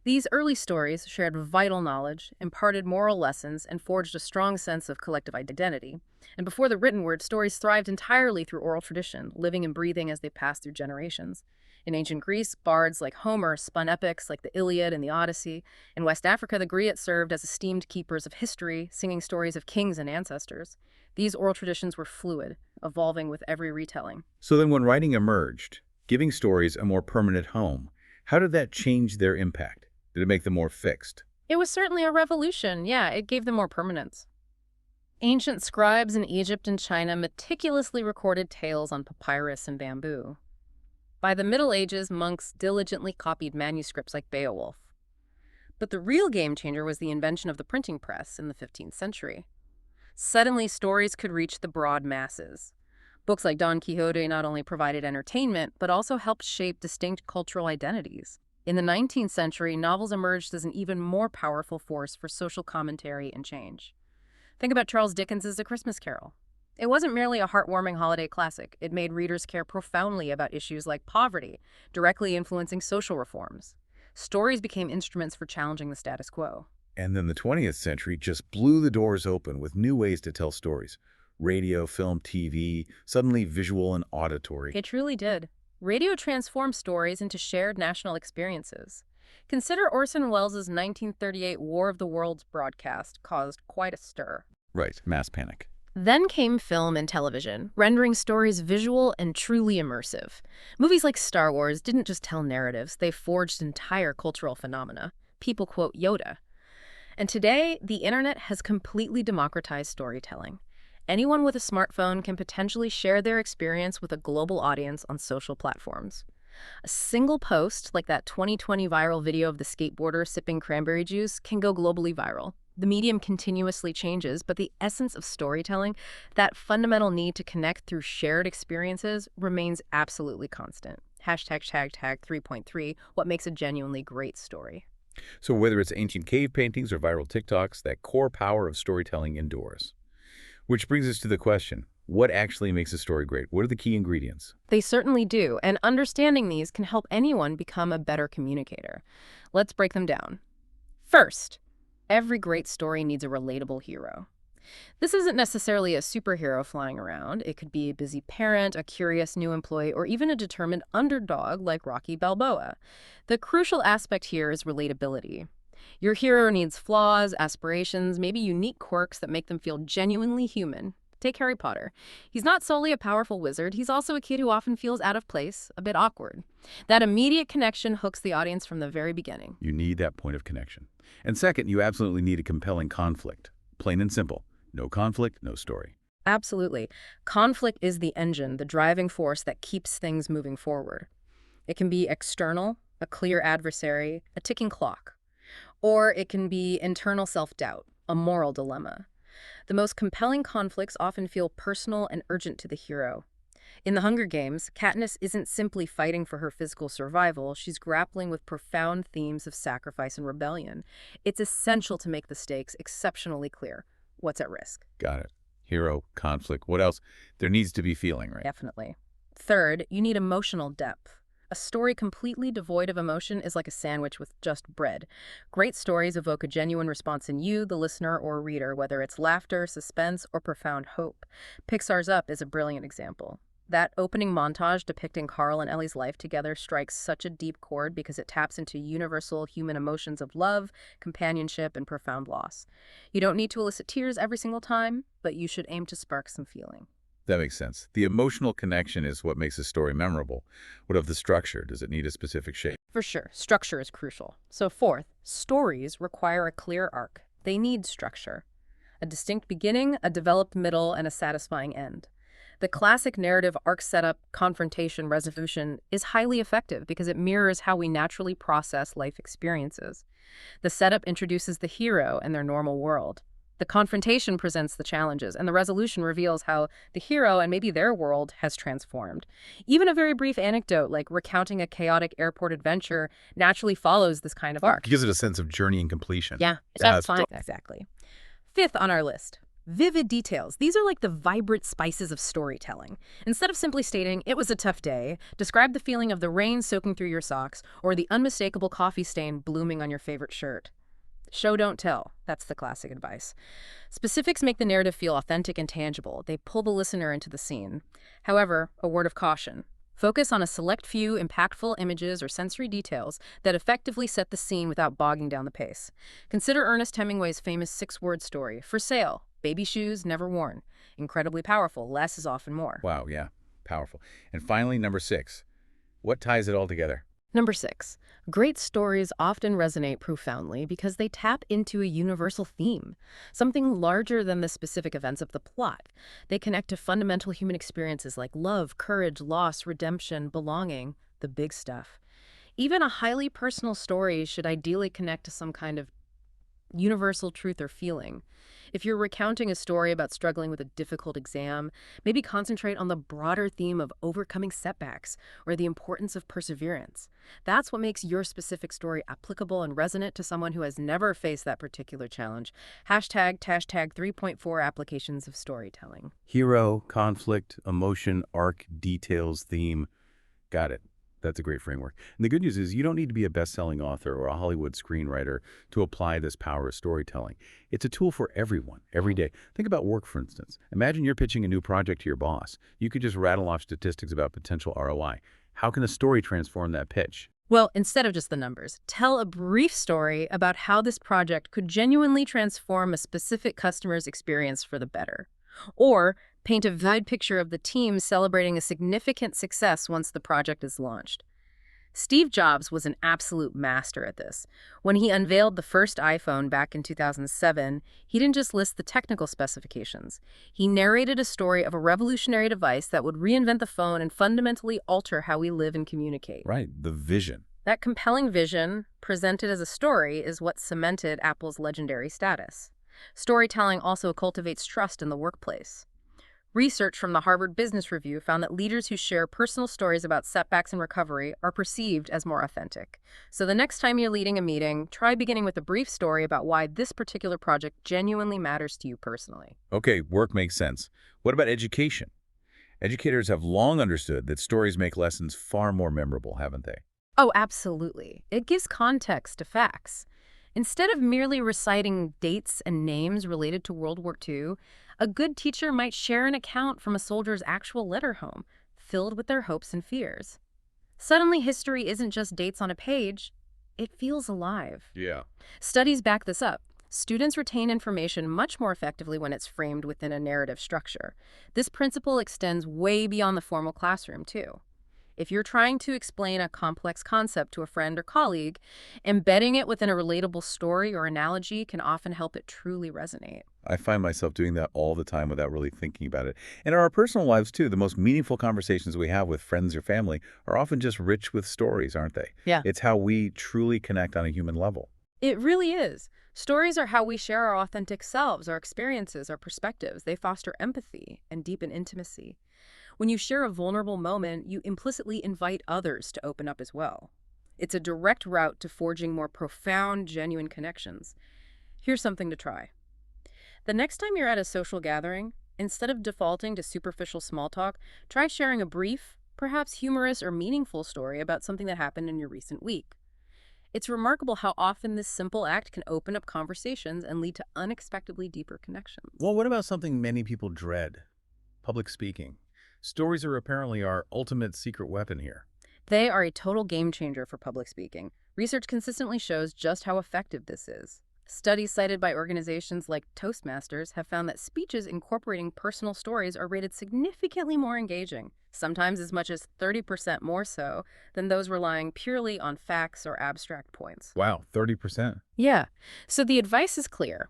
These early stories shared vital knowledge, imparted moral lessons, and forged a strong sense of collective identity. And before the written word, stories thrived entirely through oral tradition, living and breathing as they passed through generations. In ancient Greece, bards like Homer spun epics like the Iliad and the Odyssey. In West Africa, the griots served as esteemed keepers of history, singing stories of kings and ancestors. These oral traditions were fluid, evolving with every retelling. So then when writing emerged, giving stories a more permanent home, how did that change their impact? Did it make them more fixed? It was certainly a revolution. Yeah, it gave them more permanence. Ancient scribes in Egypt and China meticulously recorded tales on papyrus and bamboo. By the Middle Ages, monks diligently copied manuscripts like Beowulf. But the real game changer was the invention of the printing press in the 15th century. Suddenly, stories could reach the broad masses. Books like Don Quixote not only provided entertainment, but also helped shape distinct cultural identities. In the 19th century, novels emerged as an even more powerful force for social commentary and change. Think about Charles Dickens' A Christmas Carol. It wasn't merely a heartwarming holiday classic. It made readers care profoundly about issues like poverty, directly influencing social reforms. Stories became instruments for challenging the status quo. And then the 20th century just blew the doors open with new ways to tell stories. Radio, film, TV, suddenly visual and auditory. It truly did. Radio transformed stories into shared national experiences. Consider Orson Welles' 1938 War of the Worlds broadcast caused quite a stir. Right, mass panic. Then came film and television, rendering stories visual and truly immersive. Movies like Star Wars didn't just tell narratives, they forged entire cultural phenomena. People quote Yoda. And today, the internet has completely democratized storytelling. Anyone with a smartphone can potentially share their experience with a global audience on social platforms. A single post, like that 2020 viral video of the skateboarder sipping cranberry juice, can go globally viral. The medium continuously changes, but the essence of storytelling, that fundamental need to connect through shared experiences, remains absolutely constant. Hashtag 3.3, what makes a genuinely great story. So whether it's ancient cave paintings or viral TikToks, that core power of storytelling endures. Which brings us to the question, what actually makes a story great? What are the key ingredients? They certainly do, and understanding these can help anyone become a better communicator. Let's break them down. First, every great story needs a relatable hero. This isn't necessarily a superhero flying around. It could be a busy parent, a curious new employee, or even a determined underdog like Rocky Balboa. The crucial aspect here is relatability. Your hero needs flaws, aspirations, maybe unique quirks that make them feel genuinely human. Take Harry Potter. He's not solely a powerful wizard, he's also a kid who often feels out of place, a bit awkward. That immediate connection hooks the audience from the very beginning. You need that point of connection. And second, you absolutely need a compelling conflict. Plain and simple. No conflict, no story. Absolutely. Conflict is the engine, the driving force that keeps things moving forward. It can be external, a clear adversary, a ticking clock. Or it can be internal self-doubt, a moral dilemma. The most compelling conflicts often feel personal and urgent to the hero. In The Hunger Games, Katniss isn't simply fighting for her physical survival, she's grappling with profound themes of sacrifice and rebellion. It's essential to make the stakes exceptionally clear. What's at risk? Got it. Hero, conflict, what else? There needs to be feeling, right? Definitely. Third, you need emotional depth. A story completely devoid of emotion is like a sandwich with just bread. Great stories evoke a genuine response in you, the listener or reader, whether it's laughter, suspense, or profound hope. Pixar's Up is a brilliant example. That opening montage depicting Carl and Ellie's life together strikes such a deep chord because it taps into universal human emotions of love, companionship, and profound loss. You don't need to elicit tears every single time, but you should aim to spark some feeling. That makes sense. The emotional connection is what makes a story memorable. What of the structure? Does it need a specific shape? For sure, structure is crucial. So fourth, stories require a clear arc. They need structure. A distinct beginning, a developed middle, and a satisfying end. The classic narrative arc setup, confrontation, resolution is highly effective because it mirrors how we naturally process life experiences. The setup introduces the hero and their normal world. The confrontation presents the challenges, and the resolution reveals how the hero and maybe their world has transformed. Even a very brief anecdote, like recounting a chaotic airport adventure, naturally follows this kind of arc. Gives it a sense of journey and completion. Yeah, that's fine. Exactly. Fifth on our list, vivid details. These are like the vibrant spices of storytelling. Instead of simply stating, "It was a tough day," describe the feeling of the rain soaking through your socks or the unmistakable coffee stain blooming on your favorite shirt. Show, don't tell. That's the classic advice. Specifics make the narrative feel authentic and tangible. They pull the listener into the scene. However, a word of caution. Focus on a select few impactful images or sensory details that effectively set the scene without bogging down the pace. Consider Ernest Hemingway's famous 6-word story, "For sale, baby shoes never worn." Incredibly powerful. Less is often more. Wow, yeah, powerful. And finally, number 6. What ties it all together? Number 6, great stories often resonate profoundly because they tap into a universal theme, something larger than the specific events of the plot. They connect to fundamental human experiences like love, courage, loss, redemption, belonging, the big stuff. Even a highly personal story should ideally connect to some kind of universal truth or feeling. If you're recounting a story about struggling with a difficult exam, maybe concentrate on the broader theme of overcoming setbacks or the importance of perseverance. That's what makes your specific story applicable and resonant to someone who has never faced that particular challenge. Hashtag 3.4 applications of storytelling. Hero, conflict, emotion, arc, details, theme. Got it. That's a great framework. And the good news is you don't need to be a best-selling author or a Hollywood screenwriter to apply this power of storytelling. It's a tool for everyone, every day. Think about work, for instance. Imagine you're pitching a new project to your boss. You could just rattle off statistics about potential ROI. How can a story transform that pitch? Well, instead of just the numbers, tell a brief story about how this project could genuinely transform a specific customer's experience for the better. Or paint a vivid picture of the team celebrating a significant success once the project is launched. Steve Jobs was an absolute master at this. When he unveiled the first iPhone back in 2007, he didn't just list the technical specifications. He narrated a story of a revolutionary device that would reinvent the phone and fundamentally alter how we live and communicate. Right, the vision. That compelling vision, presented as a story, is what cemented Apple's legendary status. Storytelling also cultivates trust in the workplace. Research from the Harvard Business Review found that leaders who share personal stories about setbacks and recovery are perceived as more authentic. So the next time you're leading a meeting, try beginning with a brief story about why this particular project genuinely matters to you personally. Okay, work makes sense. What about education? Educators have long understood that stories make lessons far more memorable, haven't they? Oh, absolutely. It gives context to facts. Instead of merely reciting dates and names related to World War II, a good teacher might share an account from a soldier's actual letter home, filled with their hopes and fears. Suddenly, history isn't just dates on a page. It feels alive. Yeah. Studies back this up. Students retain information much more effectively when it's framed within a narrative structure. This principle extends way beyond the formal classroom, too. If you're trying to explain a complex concept to a friend or colleague, embedding it within a relatable story or analogy can often help it truly resonate. I find myself doing that all the time without really thinking about it. And in our personal lives, too, the most meaningful conversations we have with friends or family are often just rich with stories, aren't they? Yeah. It's how we truly connect on a human level. It really is. Stories are how we share our authentic selves, our experiences, our perspectives. They foster empathy and deepen intimacy. When you share a vulnerable moment, you implicitly invite others to open up as well. It's a direct route to forging more profound, genuine connections. Here's something to try. The next time you're at a social gathering, instead of defaulting to superficial small talk, try sharing a brief, perhaps humorous or meaningful story about something that happened in your recent week. It's remarkable how often this simple act can open up conversations and lead to unexpectedly deeper connections. Well, what about something many people dread? Public speaking. Stories are apparently our ultimate secret weapon here. They are a total game changer for public speaking. Research consistently shows just how effective this is. Studies cited by organizations like Toastmasters have found that speeches incorporating personal stories are rated significantly more engaging, sometimes as much as 30% more so than those relying purely on facts or abstract points. Wow, 30%. Yeah, so the advice is clear.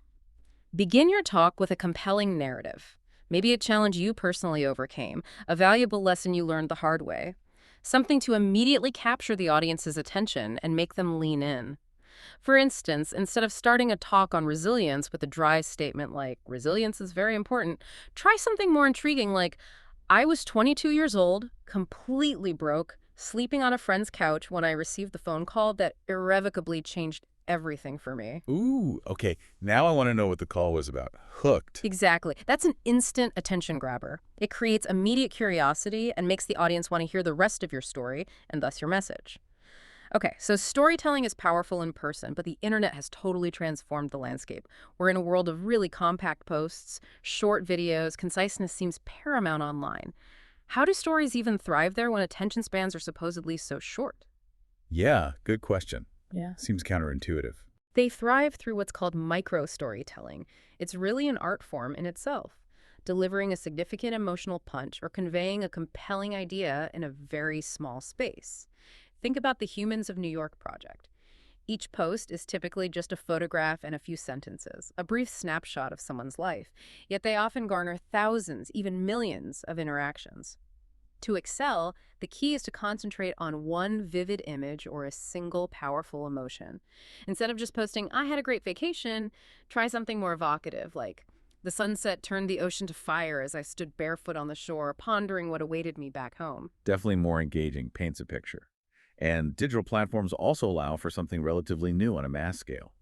Begin your talk with a compelling narrative. Maybe a challenge you personally overcame, a valuable lesson you learned the hard way, something to immediately capture the audience's attention and make them lean in. For instance, instead of starting a talk on resilience with a dry statement like, resilience is very important, try something more intriguing like, I was 22 years old, completely broke, sleeping on a friend's couch when I received the phone call that irrevocably changed everything for me. Ooh, okay. Now I want to know what the call was about. Hooked. Exactly. That's an instant attention grabber. It creates immediate curiosity and makes the audience want to hear the rest of your story and thus your message. Okay, so storytelling is powerful in person, but the internet has totally transformed the landscape. We're in a world of really compact posts, short videos, conciseness seems paramount online. How do stories even thrive there when attention spans are supposedly so short? Yeah, good question. Yeah. Seems counterintuitive. They thrive through what's called micro-storytelling. It's really an art form in itself, delivering a significant emotional punch or conveying a compelling idea in a very small space. Think about the Humans of New York project. Each post is typically just a photograph and a few sentences, a brief snapshot of someone's life, yet they often garner thousands, even millions of interactions. To excel, the key is to concentrate on one vivid image or a single powerful emotion. Instead of just posting, I had a great vacation, try something more evocative, like, the sunset turned the ocean to fire as I stood barefoot on the shore, pondering what awaited me back home. Definitely more engaging, paints a picture. And digital platforms also allow for something relatively new on a mass scale.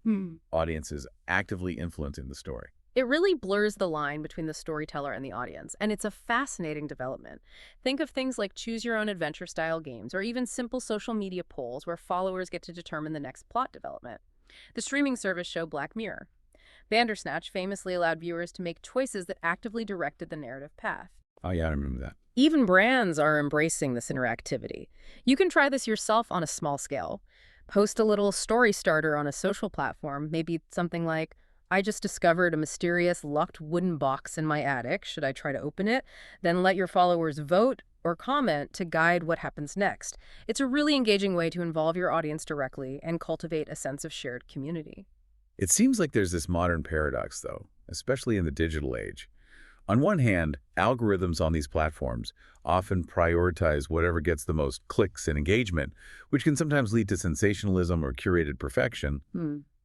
Audiences actively influencing the story. It really blurs the line between the storyteller and the audience, and it's a fascinating development. Think of things like choose-your-own-adventure-style games or even simple social media polls where followers get to determine the next plot development. The streaming service show Black Mirror. Bandersnatch famously allowed viewers to make choices that actively directed the narrative path. Oh yeah, I remember that. Even brands are embracing this interactivity. You can try this yourself on a small scale. Post a little story starter on a social platform, maybe something like, I just discovered a mysterious locked wooden box in my attic. Should I try to open it? Then let your followers vote or comment to guide what happens next. It's a really engaging way to involve your audience directly and cultivate a sense of shared community. It seems like there's this modern paradox, though, especially in the digital age. On one hand, algorithms on these platforms often prioritize whatever gets the most clicks and engagement, which can sometimes lead to sensationalism or curated perfection.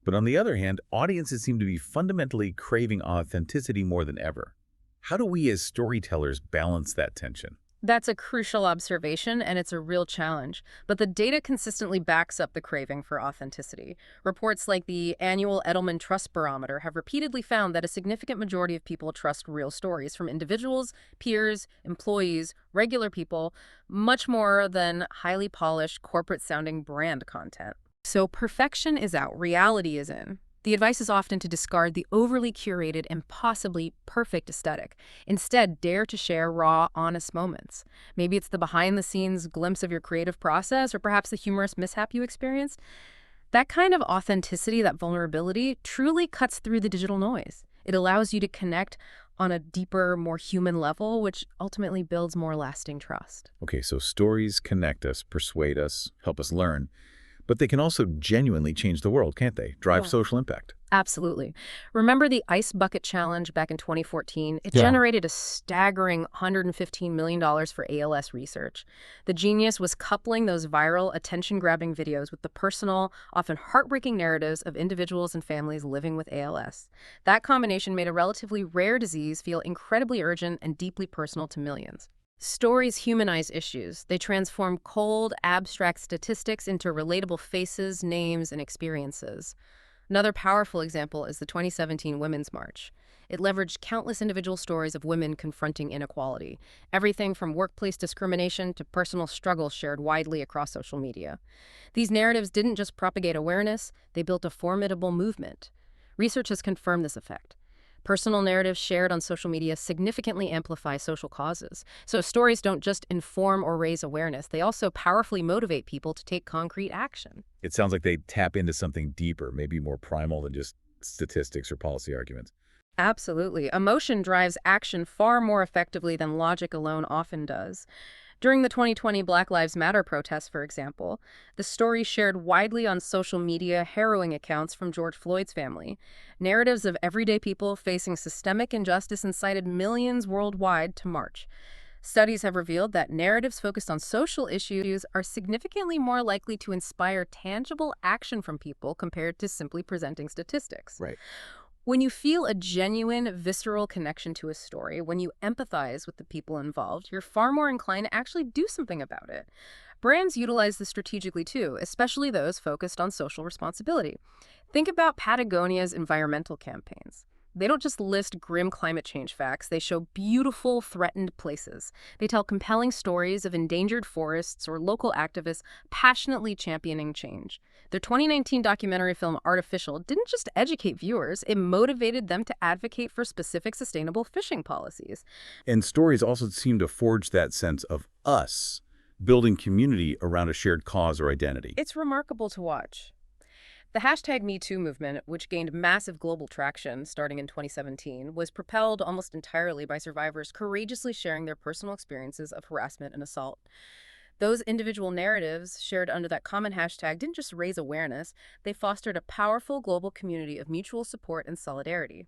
But on the other hand, audiences seem to be fundamentally craving authenticity more than ever. How do we as storytellers balance that tension? That's a crucial observation, and it's a real challenge. But the data consistently backs up the craving for authenticity. Reports like the annual Edelman Trust Barometer have repeatedly found that a significant majority of people trust real stories from individuals, peers, employees, regular people, much more than highly polished, corporate-sounding brand content. So perfection is out, reality is in. The advice is often to discard the overly curated and possibly perfect aesthetic. Instead, dare to share raw, honest moments. Maybe it's the behind-the-scenes glimpse of your creative process or perhaps the humorous mishap you experienced. That kind of authenticity, that vulnerability, truly cuts through the digital noise. It allows you to connect on a deeper, more human level, which ultimately builds more lasting trust. Okay, so stories connect us, persuade us, help us learn. But they can also genuinely change the world, can't they? Drive social impact. Absolutely. Remember the Ice Bucket Challenge back in 2014? It Yeah. generated a staggering $115 million for ALS research. The genius was coupling those viral, attention-grabbing videos with the personal, often heartbreaking narratives of individuals and families living with ALS. That combination made a relatively rare disease feel incredibly urgent and deeply personal to millions. Stories humanize issues. They transform cold, abstract statistics into relatable faces, names, and experiences. Another powerful example is the 2017 Women's March. It leveraged countless individual stories of women confronting inequality, everything from workplace discrimination to personal struggles shared widely across social media. These narratives didn't just propagate awareness, they built a formidable movement. Research has confirmed this effect. Personal narratives shared on social media significantly amplify social causes. So stories don't just inform or raise awareness, they also powerfully motivate people to take concrete action. It sounds like they tap into something deeper, maybe more primal than just statistics or policy arguments. Absolutely. Emotion drives action far more effectively than logic alone often does. During the 2020 Black Lives Matter protests, for example, the story shared widely on social media harrowing accounts from George Floyd's family. Narratives of everyday people facing systemic injustice incited millions worldwide to march. Studies have revealed that narratives focused on social issues are significantly more likely to inspire tangible action from people compared to simply presenting statistics. Right. When you feel a genuine, visceral connection to a story, when you empathize with the people involved, you're far more inclined to actually do something about it. Brands utilize this strategically too, especially those focused on social responsibility. Think about Patagonia's environmental campaigns. They don't just list grim climate change facts, they show beautiful, threatened places. They tell compelling stories of endangered forests or local activists passionately championing change. Their 2019 documentary film Artificial didn't just educate viewers, it motivated them to advocate for specific sustainable fishing policies. And stories also seem to forge that sense of us, building community around a shared cause or identity. It's remarkable to watch. The hashtag #MeToo movement, which gained massive global traction starting in 2017, was propelled almost entirely by survivors courageously sharing their personal experiences of harassment and assault. Those individual narratives shared under that common hashtag didn't just raise awareness, they fostered a powerful global community of mutual support and solidarity.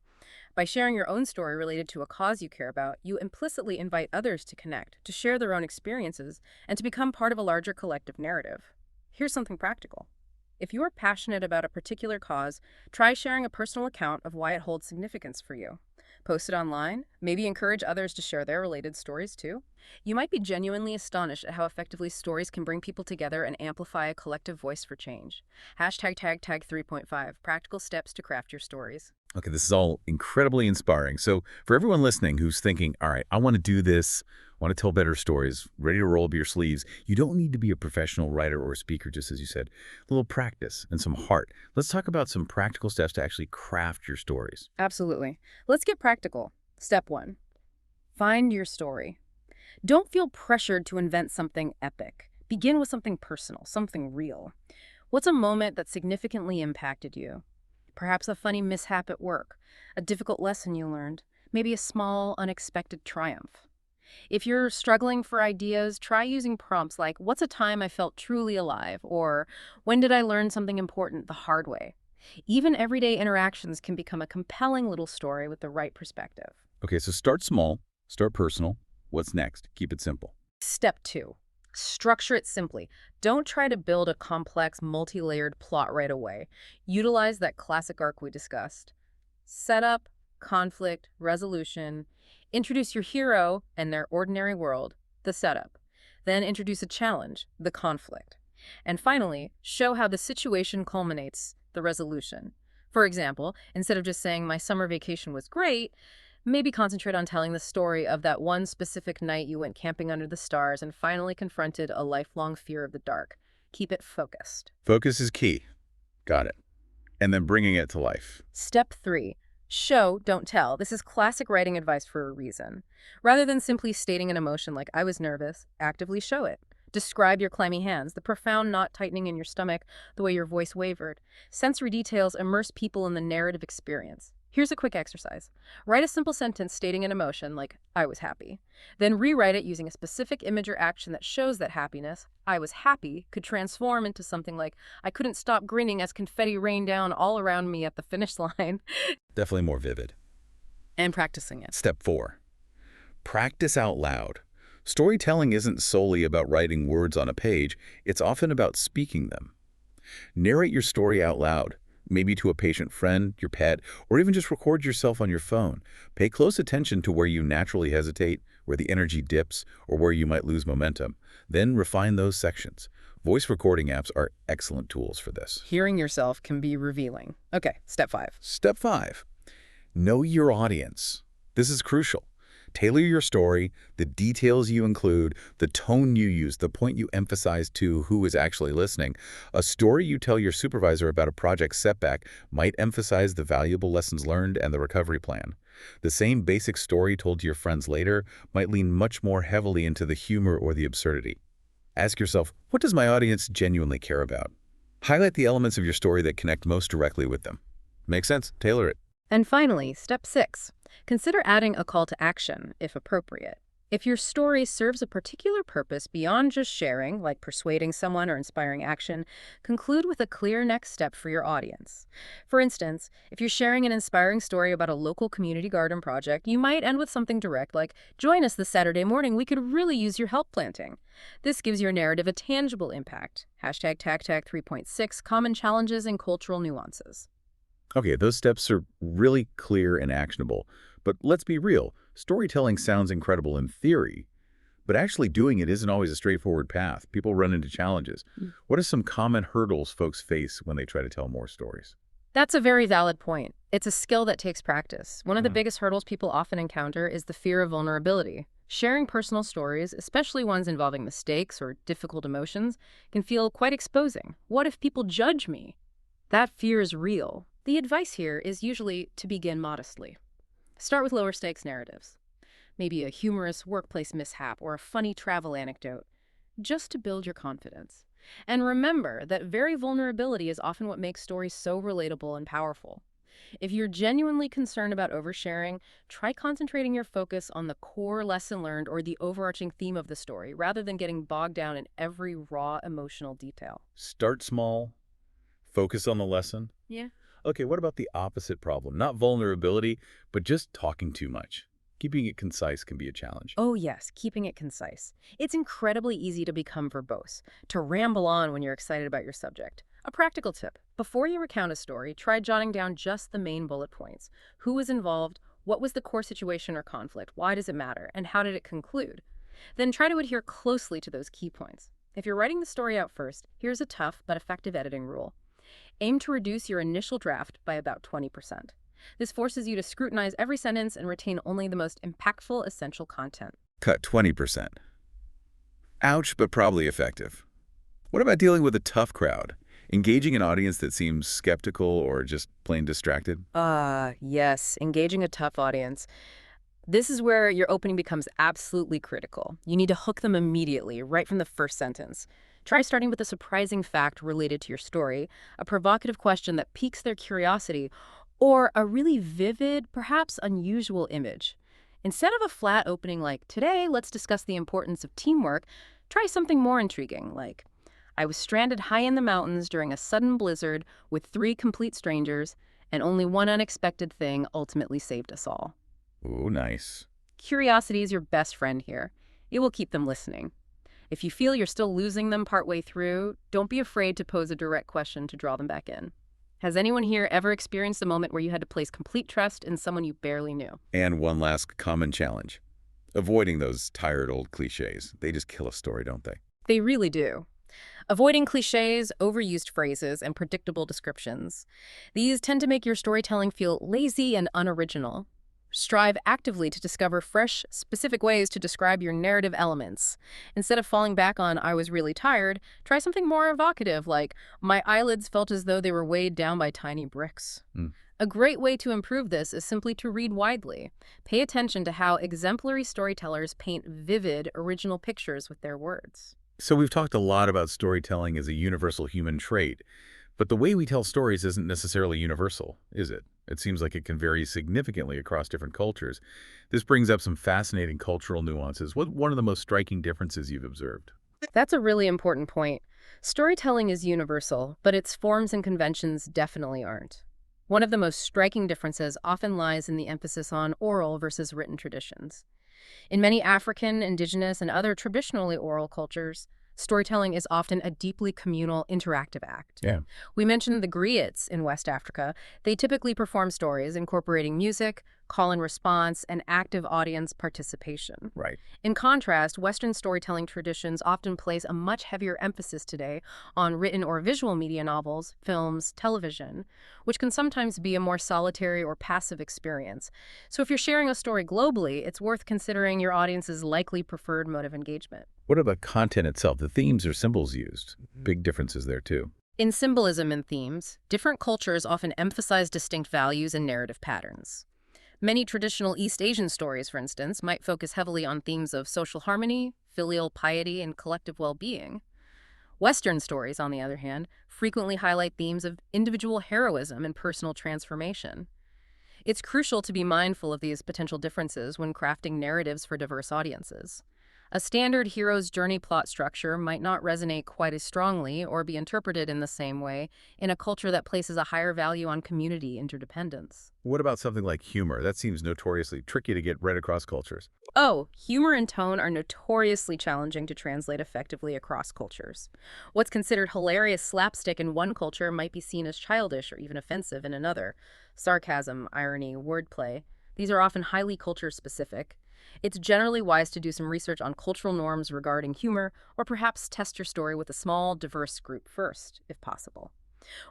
By sharing your own story related to a cause you care about, you implicitly invite others to connect, to share their own experiences, and to become part of a larger collective narrative. Here's something practical. If you are passionate about a particular cause, try sharing a personal account of why it holds significance for you. Post it online, maybe encourage others to share their related stories too. You might be genuinely astonished at how effectively stories can bring people together and amplify a collective voice for change. Hashtag tag 3.5, practical steps to craft your stories. Okay, this is all incredibly inspiring. So for everyone listening who's thinking, all right, I want to do this, want to tell better stories, ready to roll up your sleeves, you don't need to be a professional writer or speaker, just as you said. A little practice and some heart. Let's talk about some practical steps to actually craft your stories. Absolutely. Let's get practical. Step 1. Find your story. Don't feel pressured to invent something epic. Begin with something personal, something real. What's a moment that significantly impacted you? Perhaps a funny mishap at work, a difficult lesson you learned, maybe a small, unexpected triumph. If you're struggling for ideas, try using prompts like, "What's a time I felt truly alive?" or "When did I learn something important the hard way?" Even everyday interactions can become a compelling little story with the right perspective. Okay, so start small, start personal. What's next? Keep it simple. Step 2. Structure it simply. Don't try to build a complex, multi-layered plot right away. Utilize that classic arc we discussed. Setup, conflict, resolution. Introduce your hero and their ordinary world, the setup. Then introduce a challenge, the conflict. And finally, show how the situation culminates, the resolution. For example, instead of just saying, "My summer vacation was great," maybe concentrate on telling the story of that one specific night you went camping under the stars and finally confronted a lifelong fear of the dark. Keep it focused. Focus is key. Got it. And then bringing it to life. Step 3. Show, don't tell. This is classic writing advice for a reason. Rather than simply stating an emotion like, "I was nervous," actively show it. Describe your clammy hands, the profound knot tightening in your stomach, the way your voice wavered. Sensory details immerse people in the narrative experience. Here's a quick exercise. Write a simple sentence stating an emotion like, "I was happy." Then rewrite it using a specific image or action that shows that happiness, "I was happy," could transform into something like, "I couldn't stop grinning as confetti rained down all around me at the finish line." Definitely more vivid. And practicing it. Step 4. Practice out loud. Storytelling isn't solely about writing words on a page, it's often about speaking them. Narrate your story out loud, maybe to a patient friend, your pet, or even just record yourself on your phone. Pay close attention to where you naturally hesitate, where the energy dips, or where you might lose momentum. Then refine those sections. Voice recording apps are excellent tools for this. Hearing yourself can be revealing. Okay, step 5. Step 5. Know your audience. This is crucial. Tailor your story, the details you include, the tone you use, the point you emphasize to who is actually listening. A story you tell your supervisor about a project setback might emphasize the valuable lessons learned and the recovery plan. The same basic story told to your friends later might lean much more heavily into the humor or the absurdity. Ask yourself, what does my audience genuinely care about? Highlight the elements of your story that connect most directly with them. Make sense? Tailor it. And finally, step 6. Consider adding a call to action, if appropriate. If your story serves a particular purpose beyond just sharing, like persuading someone or inspiring action, conclude with a clear next step for your audience. For instance, if you're sharing an inspiring story about a local community garden project, you might end with something direct like, "Join us this Saturday morning, we could really use your help planting." This gives your narrative a tangible impact. Hashtag TAG 3.6, Common Challenges and Cultural Nuances. Okay, those steps are really clear and actionable. But let's be real, storytelling sounds incredible in theory, but actually doing it isn't always a straightforward path. People run into challenges. What are some common hurdles folks face when they try to tell more stories? That's a very valid point. It's a skill that takes practice. One of the biggest hurdles people often encounter is the fear of vulnerability. Sharing personal stories, especially ones involving mistakes or difficult emotions, can feel quite exposing. What if people judge me? That fear is real. The advice here is usually to begin modestly. Start with lower stakes narratives. Maybe a humorous workplace mishap or a funny travel anecdote, just to build your confidence. And remember that very vulnerability is often what makes stories so relatable and powerful. If you're genuinely concerned about oversharing, try concentrating your focus on the core lesson learned or the overarching theme of the story, rather than getting bogged down in every raw emotional detail. Start small, focus on the lesson. Yeah. Okay, what about the opposite problem? Not vulnerability, but just talking too much. Keeping it concise can be a challenge. Oh yes, keeping it concise. It's incredibly easy to become verbose, to ramble on when you're excited about your subject. A practical tip: before you recount a story, try jotting down just the main bullet points. Who was involved? What was the core situation or conflict? Why does it matter? And how did it conclude? Then try to adhere closely to those key points. If you're writing the story out first, here's a tough but effective editing rule. Aim to reduce your initial draft by about 20%. This forces you to scrutinize every sentence and retain only the most impactful, essential content. Cut 20%. Ouch, but probably effective. What about dealing with a tough crowd? Engaging an audience that seems skeptical or just plain distracted? Yes, engaging a tough audience. This is where your opening becomes absolutely critical. You need to hook them immediately, right from the first sentence. Try starting with a surprising fact related to your story, a provocative question that piques their curiosity, or a really vivid, perhaps unusual image. Instead of a flat opening like, "Today, let's discuss the importance of teamwork," try something more intriguing, like, "I was stranded high in the mountains during a sudden blizzard with 3 complete strangers, and only one unexpected thing ultimately saved us all." Ooh, nice. Curiosity is your best friend here. It will keep them listening. If you feel you're still losing them partway through, don't be afraid to pose a direct question to draw them back in. Has anyone here ever experienced a moment where you had to place complete trust in someone you barely knew? And one last common challenge. Avoiding those tired old cliches. They just kill a story, don't they? They really do. Avoiding cliches, overused phrases, and predictable descriptions. These tend to make your storytelling feel lazy and unoriginal. Strive actively to discover fresh, specific ways to describe your narrative elements. Instead of falling back on "I was really tired," try something more evocative like, "My eyelids felt as though they were weighed down by tiny bricks." A great way to improve this is simply to read widely. Pay attention to how exemplary storytellers paint vivid, original pictures with their words. So we've talked a lot about storytelling as a universal human trait, but the way we tell stories isn't necessarily universal, is it? It seems like it can vary significantly across different cultures. This brings up some fascinating cultural nuances. What's one of the most striking differences you've observed? That's a really important point. Storytelling is universal, but its forms and conventions definitely aren't. One of the most striking differences often lies in the emphasis on oral versus written traditions. In many African, indigenous, and other traditionally oral cultures, storytelling is often a deeply communal, interactive act. Yeah. We mentioned the griots in West Africa. They typically perform stories incorporating music, call and response, and active audience participation. Right. In contrast, Western storytelling traditions often place a much heavier emphasis today on written or visual media novels, films, television, which can sometimes be a more solitary or passive experience. So if you're sharing a story globally, it's worth considering your audience's likely preferred mode of engagement. What about content itself, the themes or symbols used? Big differences there, too. In symbolism and themes, different cultures often emphasize distinct values and narrative patterns. Many traditional East Asian stories, for instance, might focus heavily on themes of social harmony, filial piety, and collective well-being. Western stories, on the other hand, frequently highlight themes of individual heroism and personal transformation. It's crucial to be mindful of these potential differences when crafting narratives for diverse audiences. A standard hero's journey plot structure might not resonate quite as strongly or be interpreted in the same way in a culture that places a higher value on community interdependence. What about something like humor? That seems notoriously tricky to get right across cultures. Oh, humor and tone are notoriously challenging to translate effectively across cultures. What's considered hilarious slapstick in one culture might be seen as childish or even offensive in another. Sarcasm, irony, wordplay, these are often highly culture specific. It's generally wise to do some research on cultural norms regarding humor, or perhaps test your story with a small, diverse group first, if possible.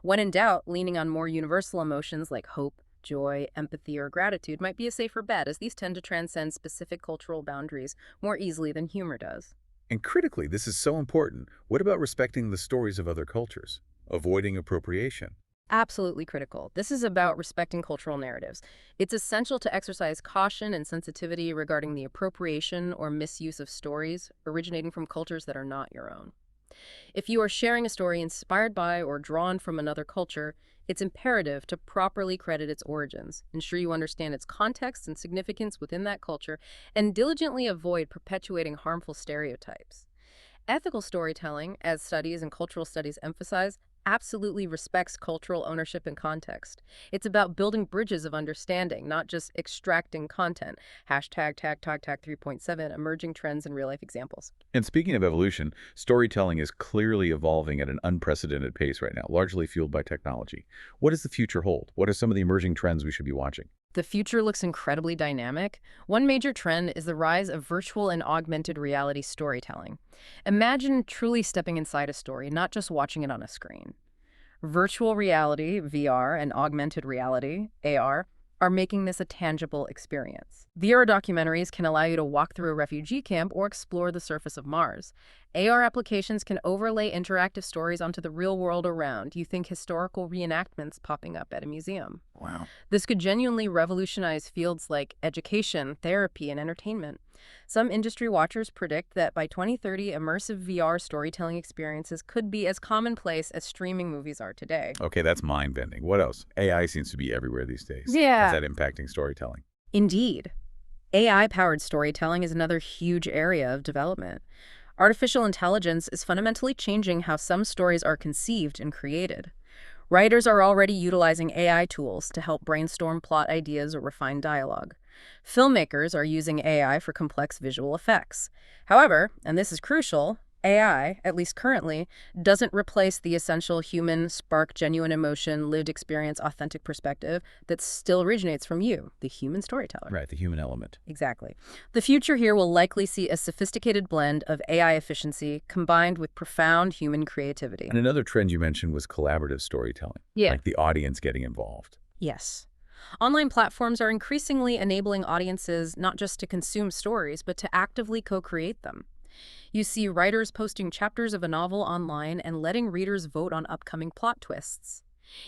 When in doubt, leaning on more universal emotions like hope, joy, empathy, or gratitude might be a safer bet, as these tend to transcend specific cultural boundaries more easily than humor does. And critically, this is so important. What about respecting the stories of other cultures? Avoiding appropriation? Absolutely critical. This is about respecting cultural narratives. It's essential to exercise caution and sensitivity regarding the appropriation or misuse of stories originating from cultures that are not your own. If you are sharing a story inspired by or drawn from another culture, it's imperative to properly credit its origins, ensure you understand its context and significance within that culture, and diligently avoid perpetuating harmful stereotypes. Ethical storytelling, as studies and cultural studies emphasize, absolutely respects cultural ownership and context. It's about building bridges of understanding, not just extracting content. Hashtag tag 3.7, emerging trends and real-life examples. And speaking of evolution, storytelling is clearly evolving at an unprecedented pace right now, largely fueled by technology. What does the future hold? What are some of the emerging trends we should be watching? The future looks incredibly dynamic. One major trend is the rise of virtual and augmented reality storytelling. Imagine truly stepping inside a story, not just watching it on a screen. Virtual reality, VR, and augmented reality, AR, are making this a tangible experience. VR documentaries can allow you to walk through a refugee camp or explore the surface of Mars. AR applications can overlay interactive stories onto the real world around. You think historical reenactments popping up at a museum. Wow. This could genuinely revolutionize fields like education, therapy, and entertainment. Some industry watchers predict that by 2030, immersive VR storytelling experiences could be as commonplace as streaming movies are today. Okay, that's mind-bending. What else? AI seems to be everywhere these days. Yeah. How's that impacting storytelling? Indeed. AI-powered storytelling is another huge area of development. Artificial intelligence is fundamentally changing how some stories are conceived and created. Writers are already utilizing AI tools to help brainstorm plot ideas or refine dialogue. Filmmakers are using AI for complex visual effects. However, and this is crucial, AI, at least currently, doesn't replace the essential human spark, genuine emotion, lived experience, authentic perspective that still originates from you, the human storyteller. Right, the human element. Exactly. The future here will likely see a sophisticated blend of AI efficiency combined with profound human creativity. And another trend you mentioned was collaborative storytelling. Yeah. Like the audience getting involved. Yes. Online platforms are increasingly enabling audiences not just to consume stories, but to actively co-create them. You see writers posting chapters of a novel online and letting readers vote on upcoming plot twists.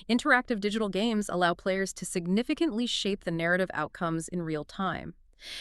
Interactive digital games allow players to significantly shape the narrative outcomes in real time.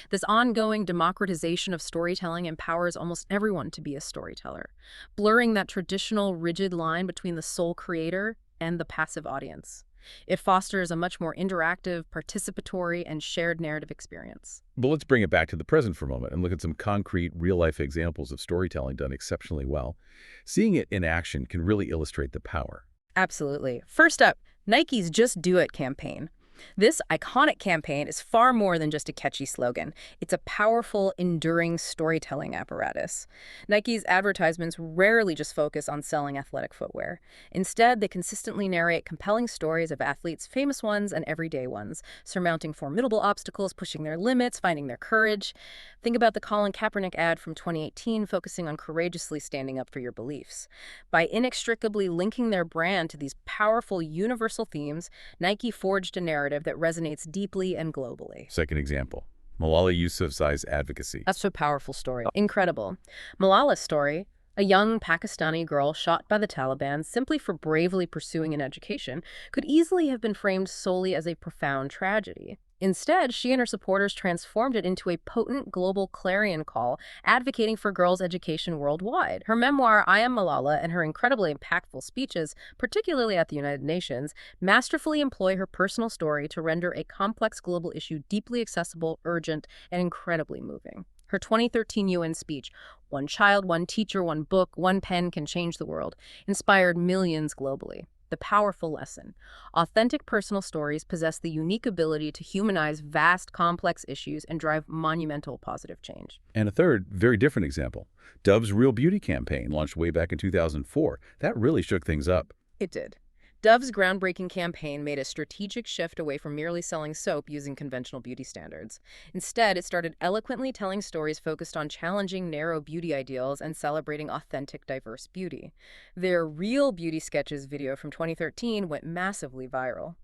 This ongoing democratization of storytelling empowers almost everyone to be a storyteller, blurring that traditional rigid line between the sole creator and the passive audience. It fosters a much more interactive, participatory, and shared narrative experience. But let's bring it back to the present for a moment and look at some concrete, real-life examples of storytelling done exceptionally well. Seeing it in action can really illustrate the power. Absolutely. First up, Nike's Just Do It campaign. This iconic campaign is far more than just a catchy slogan. It's a powerful, enduring storytelling apparatus. Nike's advertisements rarely just focus on selling athletic footwear. Instead, they consistently narrate compelling stories of athletes, famous ones and everyday ones, surmounting formidable obstacles, pushing their limits, finding their courage. Think about the Colin Kaepernick ad from 2018, focusing on courageously standing up for your beliefs. By inextricably linking their brand to these powerful, universal themes, Nike forged a narrative that resonates deeply and globally. Second example, Malala Yousafzai's advocacy. That's a powerful story. Incredible. Malala's story, a young Pakistani girl shot by the Taliban simply for bravely pursuing an education, could easily have been framed solely as a profound tragedy. Instead, she and her supporters transformed it into a potent global clarion call advocating for girls' education worldwide. Her memoir, I Am Malala, and her incredibly impactful speeches, particularly at the United Nations, masterfully employ her personal story to render a complex global issue deeply accessible, urgent, and incredibly moving. Her 2013 UN speech, "One child, one teacher, one book, one pen can change the world," inspired millions globally. The powerful lesson: authentic personal stories possess the unique ability to humanize vast, complex issues and drive monumental positive change. And a third, very different example. Dove's Real Beauty campaign, launched way back in 2004. That really shook things up. It did. Dove's groundbreaking campaign made a strategic shift away from merely selling soap using conventional beauty standards. Instead, it started eloquently telling stories focused on challenging narrow beauty ideals and celebrating authentic, diverse beauty. Their Real Beauty Sketches video from 2013 went massively viral.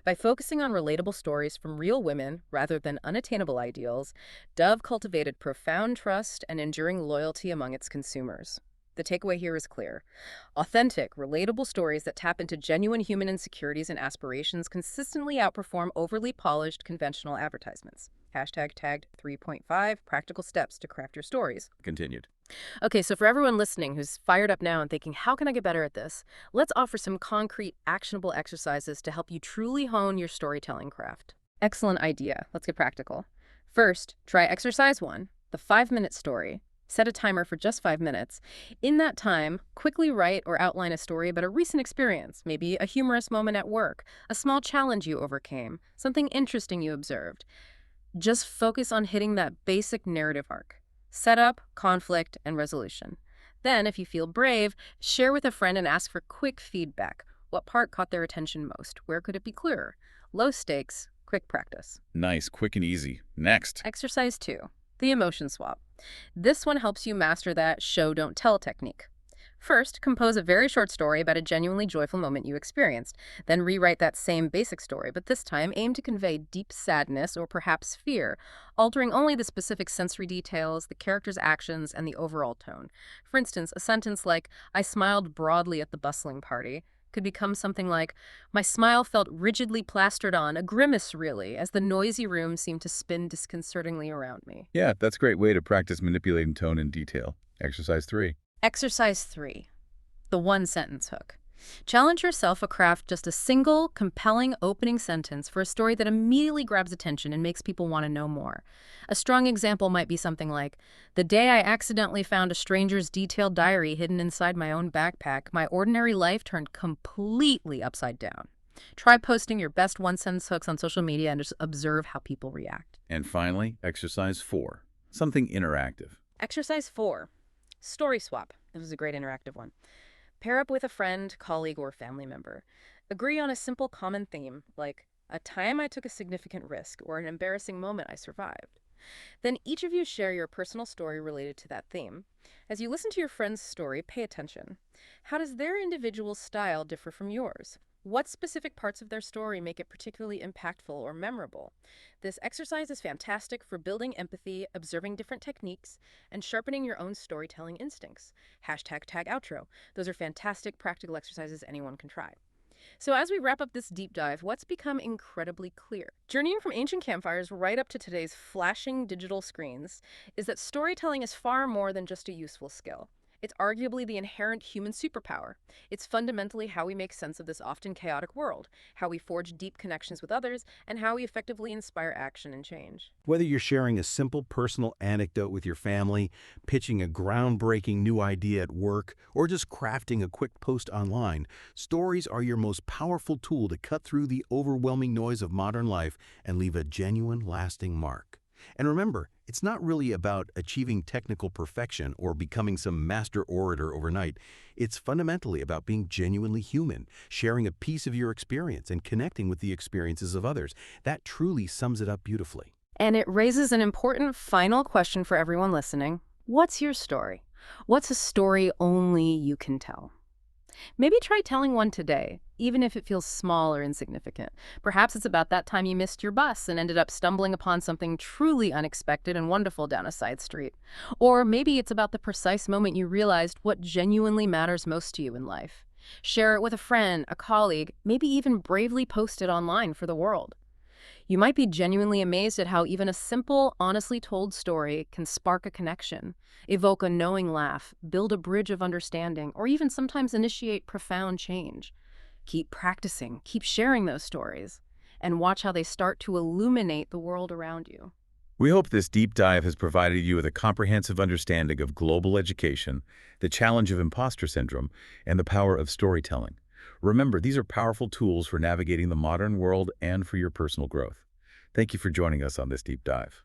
By focusing on relatable stories from real women rather than unattainable ideals, Dove cultivated profound trust and enduring loyalty among its consumers. The takeaway here is clear. Authentic, relatable stories that tap into genuine human insecurities and aspirations consistently outperform overly polished conventional advertisements. Hashtag tagged 3.5 practical steps to craft your stories. Continued. Okay, so for everyone listening who's fired up now and thinking, how can I get better at this? Let's offer some concrete, actionable exercises to help you truly hone your storytelling craft. Excellent idea. Let's get practical. First, try exercise 1, the 5-minute story. Set a timer for just 5 minutes. In that time, quickly write or outline a story about a recent experience, maybe a humorous moment at work, a small challenge you overcame, something interesting you observed. Just focus on hitting that basic narrative arc: setup, conflict, and resolution. Then, if you feel brave, share with a friend and ask for quick feedback. What part caught their attention most? Where could it be clearer? Low stakes, quick practice. Nice, quick and easy. Next. Exercise 2, the emotion swap. This one helps you master that show don't tell technique. First, compose a very short story about a genuinely joyful moment you experienced. Then rewrite that same basic story, but this time aim to convey deep sadness or perhaps fear, altering only the specific sensory details, the character's actions, and the overall tone. For instance, a sentence like, "I smiled broadly at the bustling party," could become something like, "My smile felt rigidly plastered on, a grimace really, as the noisy room seemed to spin disconcertingly around me." Yeah, that's a great way to practice manipulating tone and detail. Exercise 3. Exercise 3, the one-sentence hook. Challenge yourself to craft just a single, compelling opening sentence for a story that immediately grabs attention and makes people want to know more. A strong example might be something like, "The day I accidentally found a stranger's detailed diary hidden inside my own backpack, my ordinary life turned completely upside down." Try posting your best one-sentence hooks on social media and just observe how people react. And finally, exercise 4. Something interactive. Exercise 4, story swap. This is a great interactive one. Pair up with a friend, colleague, or family member. Agree on a simple common theme, like a time I took a significant risk or an embarrassing moment I survived. Then each of you share your personal story related to that theme. As you listen to your friend's story, pay attention. How does their individual style differ from yours? What specific parts of their story make it particularly impactful or memorable? This exercise is fantastic for building empathy, observing different techniques, and sharpening your own storytelling instincts. Hashtag tag outro. Those are fantastic practical exercises anyone can try. So as we wrap up this deep dive, what's become incredibly clear, journeying from ancient campfires right up to today's flashing digital screens, is that storytelling is far more than just a useful skill. It's arguably the inherent human superpower. It's fundamentally how we make sense of this often chaotic world, how we forge deep connections with others, and how we effectively inspire action and change. Whether you're sharing a simple personal anecdote with your family, pitching a groundbreaking new idea at work, or just crafting a quick post online, stories are your most powerful tool to cut through the overwhelming noise of modern life and leave a genuine, lasting mark. And remember, it's not really about achieving technical perfection or becoming some master orator overnight. It's fundamentally about being genuinely human, sharing a piece of your experience and connecting with the experiences of others. That truly sums it up beautifully. And it raises an important final question for everyone listening. What's your story? What's a story only you can tell? Maybe try telling one today, even if it feels small or insignificant. Perhaps it's about that time you missed your bus and ended up stumbling upon something truly unexpected and wonderful down a side street. Or maybe it's about the precise moment you realized what genuinely matters most to you in life. Share it with a friend, a colleague, maybe even bravely post it online for the world. You might be genuinely amazed at how even a simple, honestly told story can spark a connection, evoke a knowing laugh, build a bridge of understanding, or even sometimes initiate profound change. Keep practicing, keep sharing those stories, and watch how they start to illuminate the world around you. We hope this deep dive has provided you with a comprehensive understanding of global education, the challenge of imposter syndrome, and the power of storytelling. Remember, these are powerful tools for navigating the modern world and for your personal growth. Thank you for joining us on this deep dive.